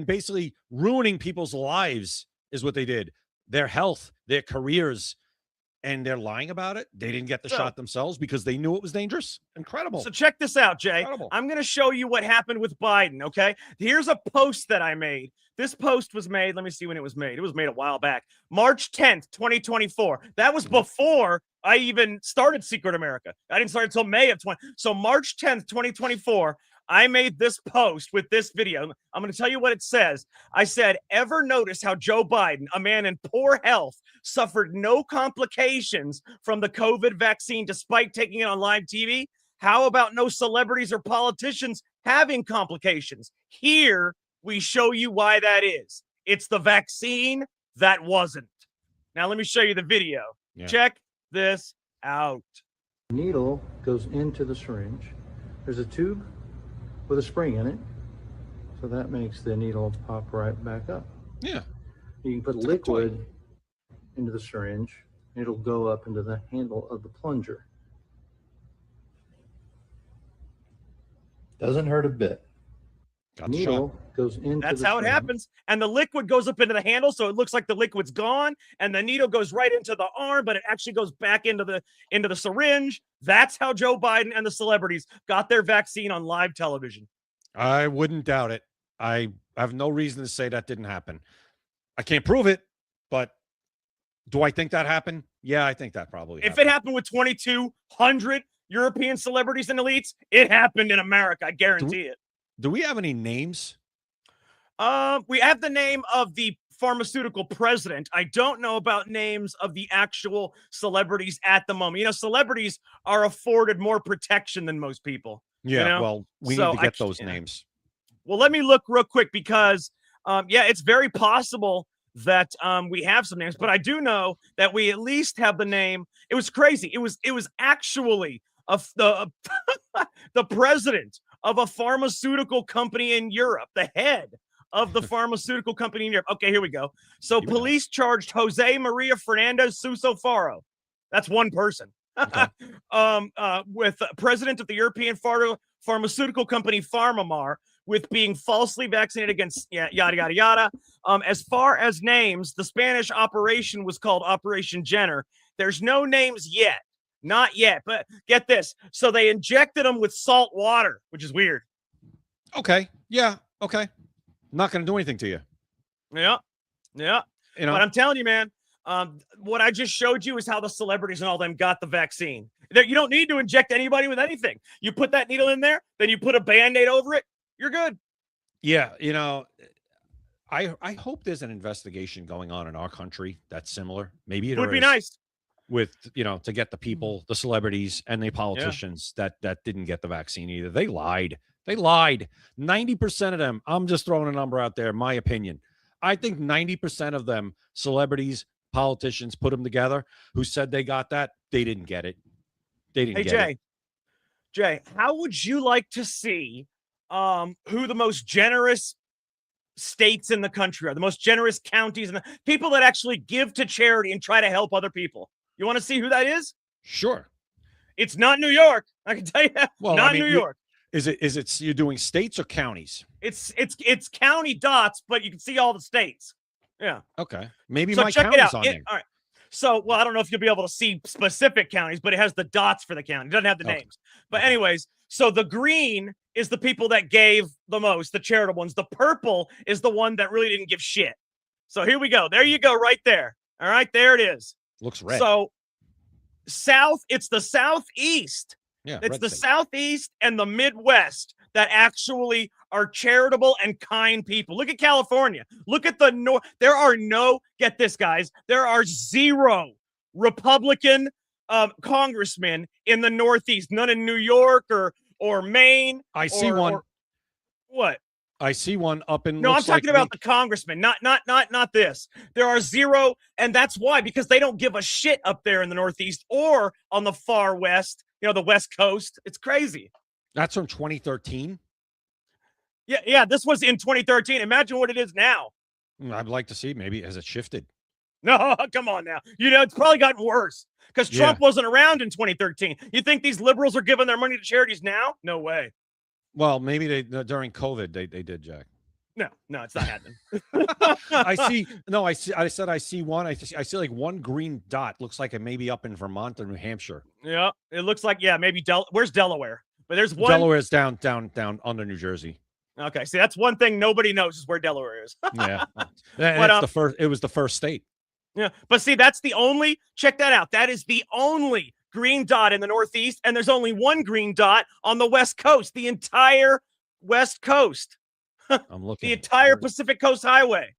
basically ruining people's lives is what they did. Their health, their careers, and they're lying about it. They didn't get the shot themselves because they knew it was dangerous. Incredible. So check this out, Jay. Incredible. I'm going to show you what happened with Biden, okay? Here's a post that I made. This post was made, let me see when it was made. It was made a while back. March 10th, 2024. That was before I even started Secret America. I didn't start until May of 20. So March 10th, 2024, I made this post with this video. I'm going to tell you what it says. I said, ever notice how Joe Biden, a man in poor health, suffered no complications from the COVID vaccine despite taking it on live TV? How about no celebrities or politicians having complications? Here, we show you why that is. It's the vaccine that wasn't. Now, let me show you the video. Yeah. Check this out. Needle goes into the syringe. There's a tube with a spring in it, so that makes the needle pop right back up. Yeah. You can put liquid into the syringe, and it'll go up into the handle of the plunger. Doesn't hurt a bit. Needle goes into That's how it happens. And the liquid goes up into the handle, so it looks like the liquid's gone, and the needle goes right into the arm, but it actually goes back into the syringe. That's how Joe Biden and the celebrities got their vaccine on live television. I wouldn't doubt it. I have no reason to say that didn't happen. I can't prove it, but do I think that happened? Yeah, I think that probably happened. If it happened with 2,200 European celebrities and elites, it happened in America. I guarantee it. Do we have any names? We have the name of the pharmaceutical president. I don't know about names of the actual celebrities at the moment. You know, celebrities are afforded more protection than most people. Yeah, you know? Well, we need to get those names. Well, let me look real quick because, it's very possible that we have some names, but I do know that we at least have the name. It was crazy. It was actually the president of a pharmaceutical company in Europe, the head of the pharmaceutical company in Europe. Okay, here we go. So police charged Jose Maria Fernandez Suso Faro. That's one person. Okay. With president of the European pharmaceutical company PharmaMar with being falsely vaccinated against yada, yada, yada. As far as names, the Spanish operation was called Operation Jenner. There's no names yet. Not yet, but get this. So they injected them with salt water, which is weird. Okay. Yeah. Okay. Not going to do anything to you. Yeah. Yeah. You know, but I'm telling you, man, what I just showed you is how the celebrities and all them got the vaccine. You don't need to inject anybody with anything. You put that needle in there, then you put a Band-Aid over it. You're good. Yeah. You know, I hope there's an investigation going on in our country that's similar. Maybe it would be nice. With, to get the people, the celebrities and the politicians that didn't get the vaccine either. They lied. 90% of them, I'm just throwing a number out there, my opinion. I think 90% of them, celebrities, politicians, put them together, who said they got that, they didn't get it. They didn't get it. Jay, how would you like to see who the most generous states in the country are, the most generous counties, and the people that actually give to charity and try to help other people? You want to see who that is? Sure. It's not New York. I can tell you that. Well, not New York. Is it you're doing states or counties? It's county dots, but you can see all the states. Yeah. Okay. Maybe so my check county's it out. on there. All right. So, I don't know if you'll be able to see specific counties, but it has the dots for the county. It doesn't have the names. But anyways, so the green is the people that gave the most, the charitable ones. The purple is the one that really didn't give shit. So here we go. There you go, right there. All right, there it is. Looks red. So it's the Southeast. Yeah, it's the Southeast and the Midwest that actually are charitable and kind people. Look at California. Look at the North. Get this, guys. There are 0 Republican congressmen in the Northeast. None in New York or Maine. I see one. What? I see one up in. No, I'm talking about the congressman, not this. There are 0, and that's why, because they don't give a shit up there in the Northeast or on the far West. The West Coast. It's crazy. That's from 2013. Yeah. This was in 2013. Imagine what it is now. I'd like to see. Maybe has it shifted? No, come on now. It's probably gotten worse because Trump wasn't around in 2013. You think these liberals are giving their money to charities now? No way. Well, maybe they during COVID they did, Jack. No, it's not happening. I said I see one. I see like one green dot. Looks like it may be up in Vermont or New Hampshire. Yeah, it looks like maybe where's Delaware? But there's one. Delaware's down under New Jersey. Okay, see that's one thing nobody knows is where Delaware is. Yeah, but the first. It was the first state. Yeah, but see that's the only. Check that out. That is the only green dot in the Northeast, and there's only one green dot on the West Coast. The entire West Coast. I'm looking. The entire Pacific Coast Highway.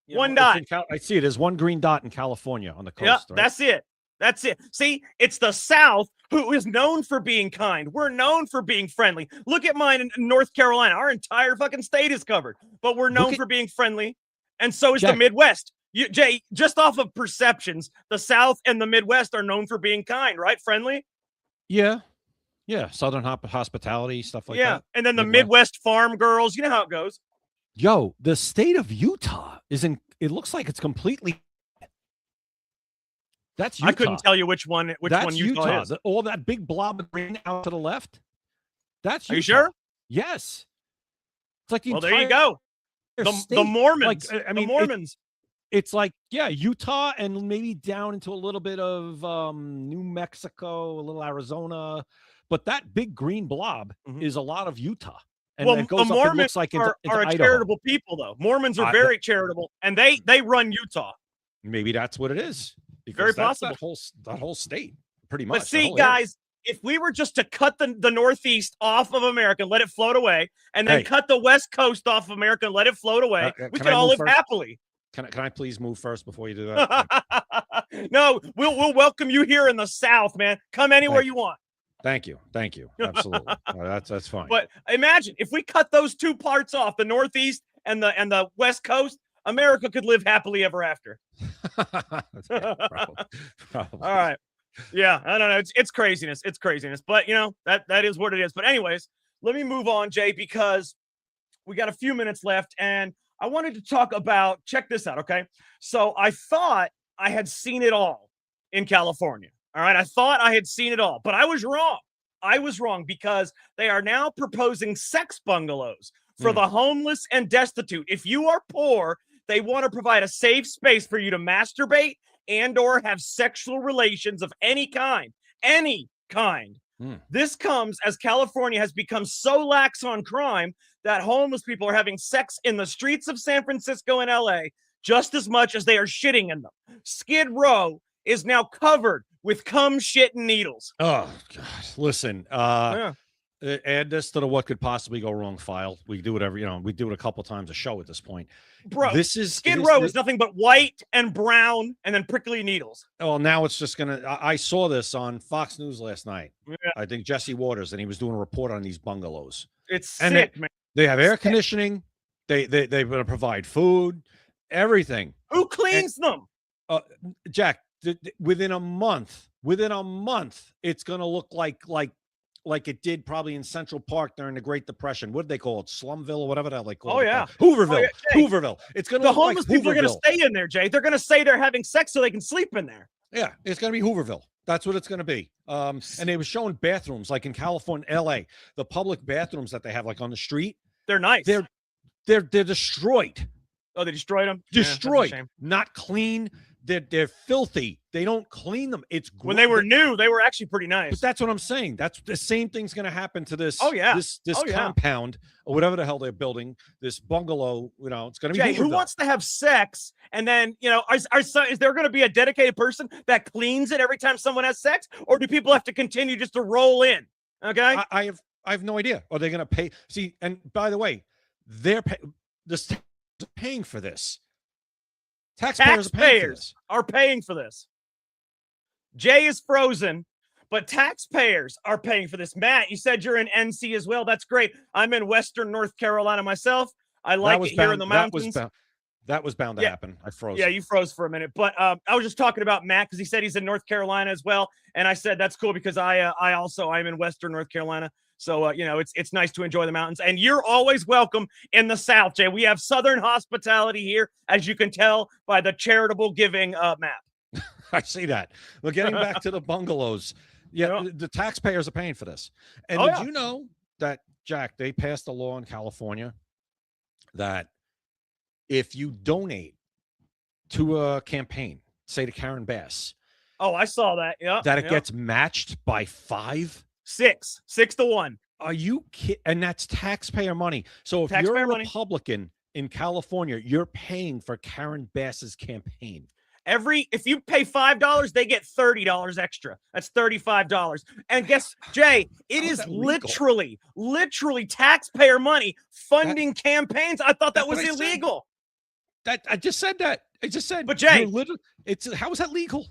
One dot. I see it. There's one green dot in California on the coast. Yeah, right? that's it. That's it. See, it's the South who is known for being kind. We're known for being friendly. Look at mine in North Carolina. Our entire fucking state is covered, but we're known for being friendly. And so is the Midwest. Jay, just off of perceptions, the South and the Midwest are known for being kind, right? Friendly. Yeah. Yeah, Southern hospitality, stuff like that. Yeah, and then the Midwest farm girls. You know how it goes. Yo, the state of Utah it looks like it's completely. That's Utah. I couldn't tell you which one Utah is. All that big blob of green out to the left. That's Utah. Are you sure? Yes. It's like the entire. There you go. The Mormons. Like, the Mormons. It's like, Utah and maybe down into a little bit of New Mexico, a little Arizona. But that big green blob is a lot of Utah. And it goes the up, Mormons it looks like into are a Idaho. charitable people, though. Mormons are very charitable, and they run Utah. Maybe that's what it is. Very possible. That whole state, pretty much. But see, guys, if we were just to cut the Northeast off of America and let it float away, and then cut the West Coast off of America and let it float away, we could all live happily. Can I please move first before you do that? No, we'll welcome you here in the South, man. Come anywhere you want. Thank you. Absolutely. That's fine. But imagine if we cut those two parts off, the Northeast and the West Coast, America could live happily ever after. Probably. All right. Yeah, I don't know. It's craziness. It's craziness. But that is what it is. But anyways, let me move on, Jay, because we got a few minutes left, and I wanted to talk about. Check this out, okay? So I thought I had seen it all in California. All right, I thought I had seen it all, but I was wrong. I was wrong because they are now proposing sex bungalows for the homeless and destitute. If you are poor, they want to provide a safe space for you to masturbate and or have sexual relations of any kind. This comes as California has become so lax on crime that homeless people are having sex in the streets of San Francisco and LA just as much as they are shitting in them. Skid Row is now covered with cum, shit, and needles. Oh, God. Listen, add this to the what could possibly go wrong file. We do whatever, we do it a couple times a show at this point. Bro, Skid Row is nothing but white and brown and then prickly needles. Well, now it's just going to, I saw this on Fox News last night. Yeah. I think Jesse Waters, and he was doing a report on these bungalows. It's sick, man. They have air conditioning. They're going to provide food, everything. Who cleans them? Jack, within a month, it's going to look like it did probably in Central Park during the Great Depression. What did they call it? Slumville or whatever they call it. Oh, yeah. Hooverville. Jay, Hooverville. It's going to the homeless people are going to stay in there, Jay. They're going to say they're having sex so they can sleep in there. Yeah, it's going to be Hooverville. That's what it's going to be. And they were showing bathrooms like in California, LA, the public bathrooms that they have like on the street. They're nice. They're destroyed. Oh, they destroyed them? Destroyed. Not clean. They're filthy. They don't clean them. It's when they were new, they were actually pretty nice. But that's what I'm saying. That's the same thing's going to happen to this. Oh yeah, this compound or whatever the hell they're building. This bungalow. It's going to be. Jay, who wants to have sex? And then is there going to be a dedicated person that cleans it every time someone has sex, or do people have to continue just to roll in? Okay, I have no idea. Are they going to pay? See, and by the way, the state is paying for this. Taxpayers are paying for this. Jay is frozen, but taxpayers are paying for this. Matt, you said you're in NC as well. That's great. I'm in Western North Carolina myself. I like it here in the mountains. That was bound to Yeah. happen. I froze. Yeah, you froze for a minute, but I was just talking about Matt because he said he's in North Carolina as well, and I said that's cool because I'm in Western North Carolina, so it's nice to enjoy the mountains, and you're always welcome in the South, Jay. We have Southern hospitality here, as you can tell by the charitable giving map. I see that. Well, getting back to the bungalows, the taxpayers are paying for this. And did you know that, Jack, they passed a law in California that if you donate to a campaign, say to Karen Bass. Oh, I saw that. Yeah. That it gets matched by 6 to 1. Are you kidding? And that's taxpayer money. So if you're a Republican in California, you're paying for Karen Bass's campaign. If you pay $5, they get $30 extra. That's $35. And guess, Jay, it is literally taxpayer money funding campaigns. I thought that was illegal. I just said that. I just said. But Jay, how is that legal?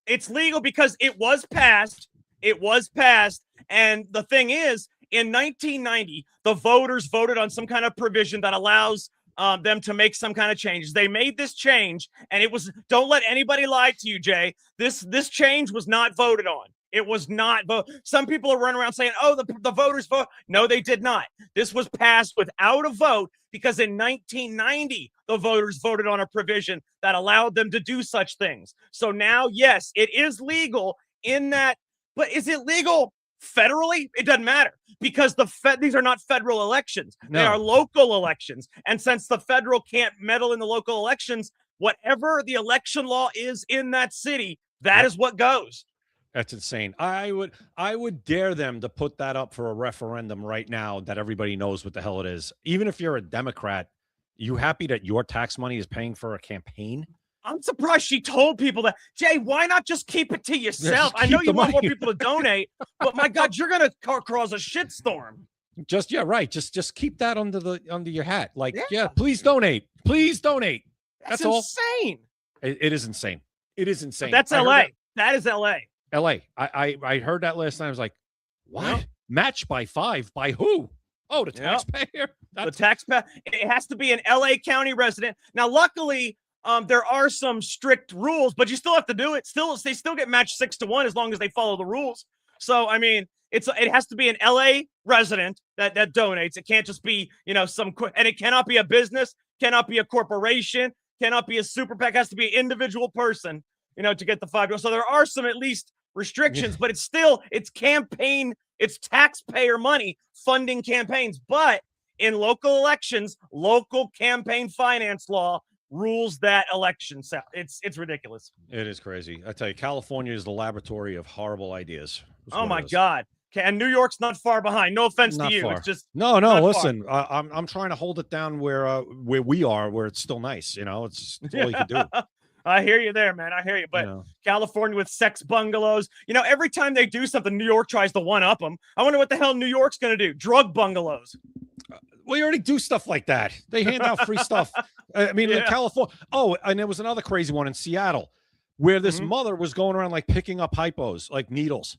It's legal because it was passed. It was passed. And the thing is, in 1990, the voters voted on some kind of provision that allows them to make some kind of changes. They made this change, and it was, don't let anybody lie to you, Jay. This change was not voted on. It was not voted. Some people are running around saying, oh, the voters vote. No, they did not. This was passed without a vote because in 1990, the voters voted on a provision that allowed them to do such things. So now, yes, it is legal in that, but is it legal federally? It doesn't matter because these are not federal elections. No. They are local elections. And since the federal can't meddle in the local elections, whatever the election law is in that city, that is what goes. That's insane. I would dare them to put that up for a referendum right now that everybody knows what the hell it is. Even if you're a Democrat, you happy that your tax money is paying for a campaign? I'm surprised she told people that. Jay, why not just keep it to yourself? I know you want more people to donate, but my God, you're going to cause a shitstorm. Just keep that under your hat. Like, please donate. Please donate. That's all. Insane. It is insane. It is insane. But that's LA. That is LA. LA. I heard that last night. I was like, what? Matched by 5 by who? Oh, the taxpayer. The taxpayer. It has to be an LA County resident. Now, luckily, there are some strict rules, but you still have to do it. They still get matched 6 to 1 as long as they follow the rules. So, I mean, it has to be an LA resident that donates. It can't just be, and it cannot be a business, cannot be a corporation, cannot be a super PAC. It has to be an individual person, to get the $5. So there are some at least restrictions, but it's campaign, it's taxpayer money funding campaigns. But in local elections, local campaign finance law rules that election. So it's ridiculous. It is crazy. I tell you, California is the laboratory of horrible ideas. Oh my God. And New York's not far behind. No offense to you. Far. It's just no. Listen, I'm trying to hold it down where we are, where it's still nice. It's all you can do. I hear you there, man. I hear you. But California with sex bungalows, every time they do something, New York tries to one up them. I wonder what the hell New York's going to do. Drug bungalows. We already do stuff like that. They hand out free stuff. I mean, in California. Oh, and there was another crazy one in Seattle where this mother was going around like picking up hypos, like needles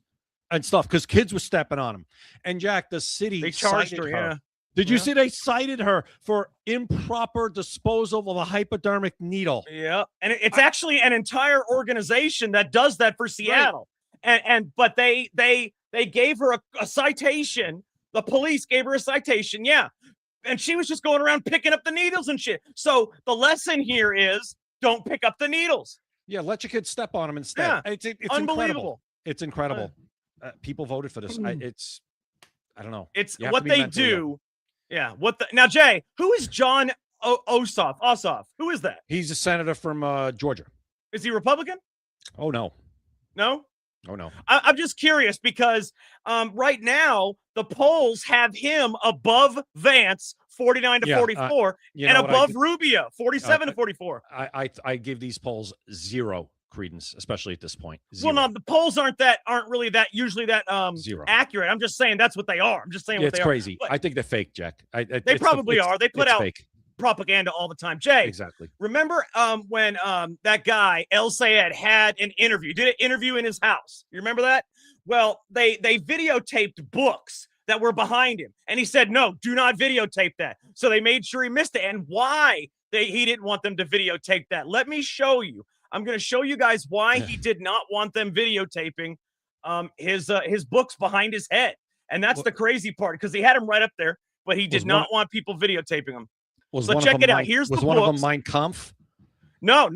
and stuff, because kids were stepping on them. And Jack, the city they charged her. Yeah. Did you see they cited her for improper disposal of a hypodermic needle? Yeah, and it's actually an entire organization that does that for Seattle. Right. But they gave her a citation. The police gave her a citation. Yeah. And she was just going around picking up the needles and shit. So the lesson here is don't pick up the needles. Yeah, let your kids step on them instead. Yeah. It's unbelievable. Incredible. It's incredible. People voted for this. I don't know. It's what they do. Yeah. Now, Jay, who is John Ossoff? Who is that? He's a senator from Georgia. Is he Republican? Oh, no. No? Oh, no. I'm just curious because right now the polls have him above Vance, 49 to 44, and above Rubio, 47 to 44. I give these polls zero credence, especially at this point. Zero. Well, no, the polls aren't really usually that zero accurate. I'm just saying that's what they are. I'm just saying what they are. It's crazy. I think they're fake, Jack. They probably are. They put out fake propaganda all the time. Jay, exactly. Remember when that guy El Sayed had an interview, did an interview in his house? You remember that? Well, they videotaped books that were behind him, and he said, "No, do not videotape that." So they made sure he missed it. And why he didn't want them to videotape that. Let me show you. I'm going to show you guys why he did not want them videotaping his books behind his head. And that's the crazy part, because he had him right up there, but he did not want people videotaping him. So check it out. Here's the books. Was one of them Mein Kampf? No.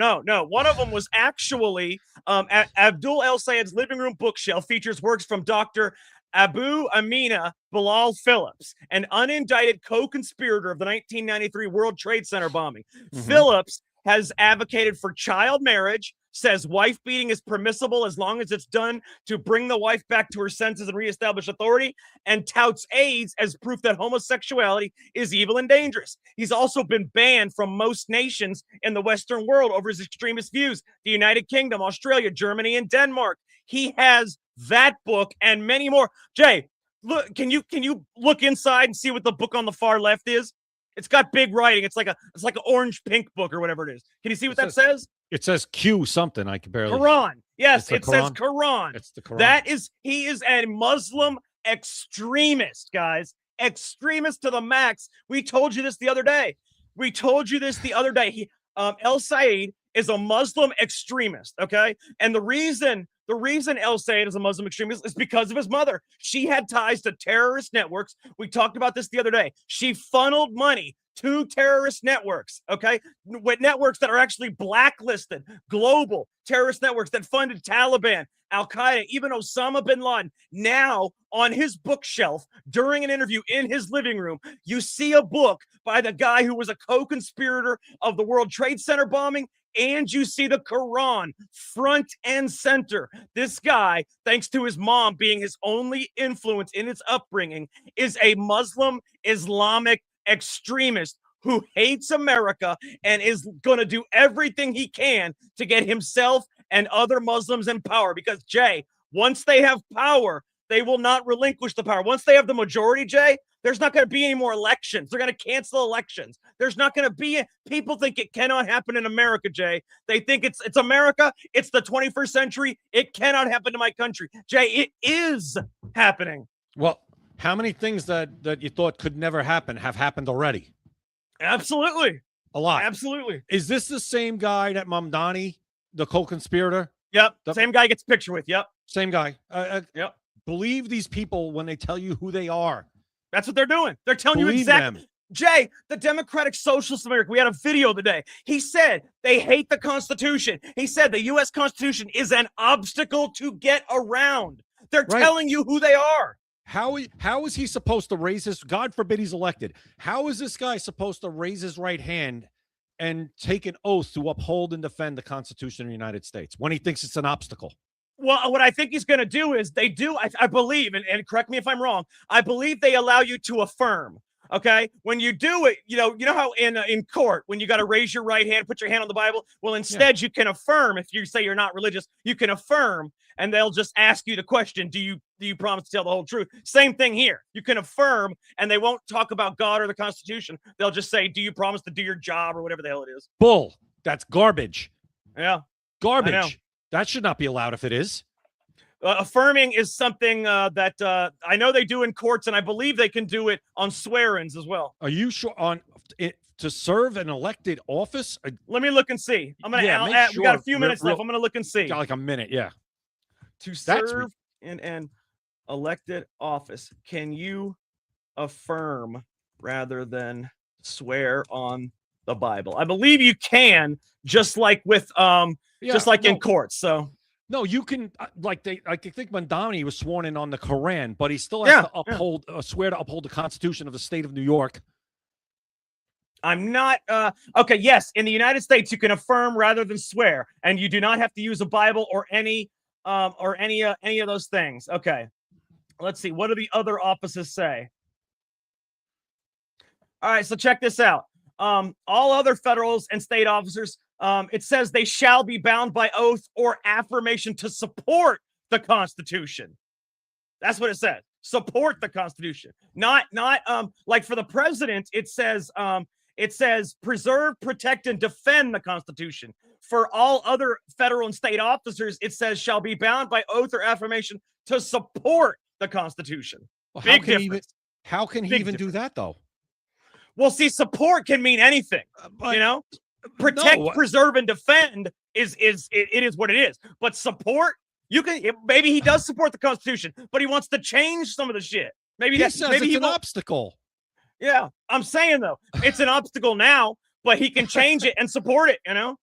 One of them was actually Abdul El Sayed's living room bookshelf features works from Dr. Abu Amina Bilal Phillips, an unindicted co-conspirator of the 1993 World Trade Center bombing. Phillips has advocated for child marriage, says wife beating is permissible as long as it's done to bring the wife back to her senses and reestablish authority, and touts AIDS as proof that homosexuality is evil and dangerous. He's also been banned from most nations in the Western world over his extremist views: the United Kingdom, Australia, Germany, and Denmark. He has that book and many more. Jay, look, can you look inside and see what the book on the far left is? It's got big writing. It's like an orange pink book or whatever it is. Can you see what that says? It says Q something. I can barely. Quran. Yes, it says Quran? Quran. It's the Quran. He is a Muslim extremist, guys. Extremist to the max. We told you this the other day. El Sayed is a Muslim extremist, okay? And the reason El Sayed is a Muslim extremist is because of his mother. She had ties to terrorist networks. We talked about this the other day. She funneled money to terrorist networks, okay? With networks that are actually blacklisted, global terrorist networks that funded Taliban, Al-Qaeda, even Osama bin Laden. Now, on his bookshelf, during an interview in his living room, you see a book by the guy who was a co-conspirator of the World Trade Center bombing, and you see the Quran front and center. This guy, thanks to his mom being his only influence in his upbringing, is a Muslim Islamic extremist who hates America and is going to do everything he can to get himself and other Muslims in power. Because, Jay, once they have power, they will not relinquish the power. Once they have the majority, Jay, there's not going to be any more elections. They're going to cancel elections. There's not going to be people think it cannot happen in America, Jay. They think it's America. It's the 21st century. It cannot happen to my country. Jay, it is happening. Well, how many things that you thought could never happen have happened already? Absolutely. A lot. Absolutely. Is this the same guy that Mamdani, the co-conspirator? Yep. Same guy gets picture with. Yep. Same guy. Yep. Believe these people when they tell you who they are. That's what they're doing. They're telling Believe you exactly. them. Jay, the Democratic Socialist America, we had a video today. He said they hate the Constitution. He said the U.S. Constitution is an obstacle to get around. They're telling you who they are. How is he supposed to raise his, God forbid he's elected, how is this guy supposed to raise his right hand and take an oath to uphold and defend the Constitution of the United States when he thinks it's an obstacle? Well, what I think he's going to do is I believe, and correct me if I'm wrong, I believe they allow you to affirm. Okay, when you do it, you know how in court, when you got to raise your right hand, put your hand on the Bible. Well, instead, you can affirm. If you say you're not religious, you can affirm, and they'll just ask you the question: Do you promise to tell the whole truth? Same thing here. You can affirm, and they won't talk about God or the Constitution. They'll just say, "Do you promise to do your job?" or whatever the hell it is. Bull. That's garbage. Yeah, garbage. That should not be allowed if it is. Affirming is something that I know they do in courts, and I believe they can do it on swear-ins as well. Are you sure on it to serve an elected office? Let me look and see. I'm gonna. We got a few minutes left. I'm gonna look and see. Got like a minute, yeah. To serve in an elected office, can you affirm rather than swear on the Bible? I believe you can, just like with in courts. So. No, you can I think Mamdani was sworn in on the Quran, but he still has to uphold swear to uphold the Constitution of the state of New York. I'm not okay. Yes, in the United States, you can affirm rather than swear, and you do not have to use a Bible or any of those things. Okay, let's see. What do the other offices say? All right, so check this out. All other federal and state officers. It says they shall be bound by oath or affirmation to support the Constitution. That's what it says. Support the Constitution. Not like for the president, it says preserve, protect, and defend the Constitution. For all other federal and state officers, it says shall be bound by oath or affirmation to support the Constitution. Well, Big difference. How can he even do that though? Well, see, support can mean anything, But you know? Protect, no, preserve, and defend is what it is. But support, maybe he does support the Constitution, but he wants to change some of the shit. Maybe he says maybe it's he an won't. obstacle. Yeah, I'm saying though, it's an obstacle now, but he can change it and support it, you know?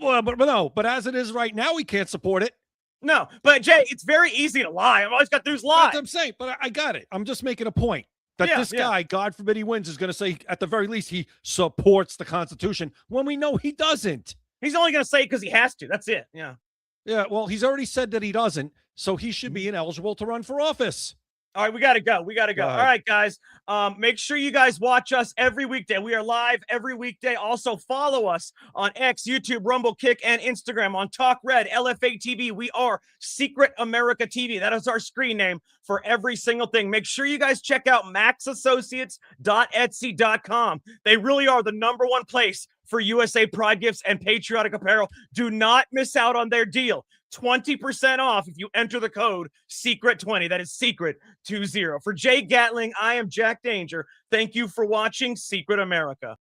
Well, but as it is right now, we can't support it. No, but Jay, it's very easy to lie. I've always got to do is lie. That's what I'm saying, but I got it. I'm just making a point that this guy, God forbid he wins, is going to say at the very least he supports the Constitution when we know he doesn't. He's only going to say it because he has to. That's it. Yeah. Yeah, well, he's already said that he doesn't, so he should be ineligible to run for office. All right, we got to go. All right, guys. Make sure you guys watch us every weekday. We are live every weekday. Also, follow us on X, YouTube, Rumble, Kick, and Instagram. On Talk Red, LFA TV, we are Secret America TV. That is our screen name for every single thing. Make sure you guys check out maxassociates.etsy.com. They really are the #1 place for USA Pride gifts and patriotic apparel. Do not miss out on their deal. 20% off if you enter the code SECRET20. That is SECRET20. For Jay Gatling, I am Jack Danger. Thank you for watching Secret America.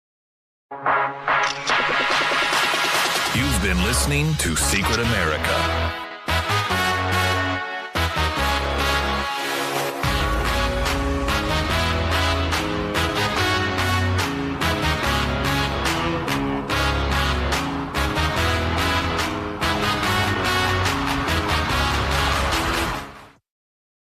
You've been listening to Secret America.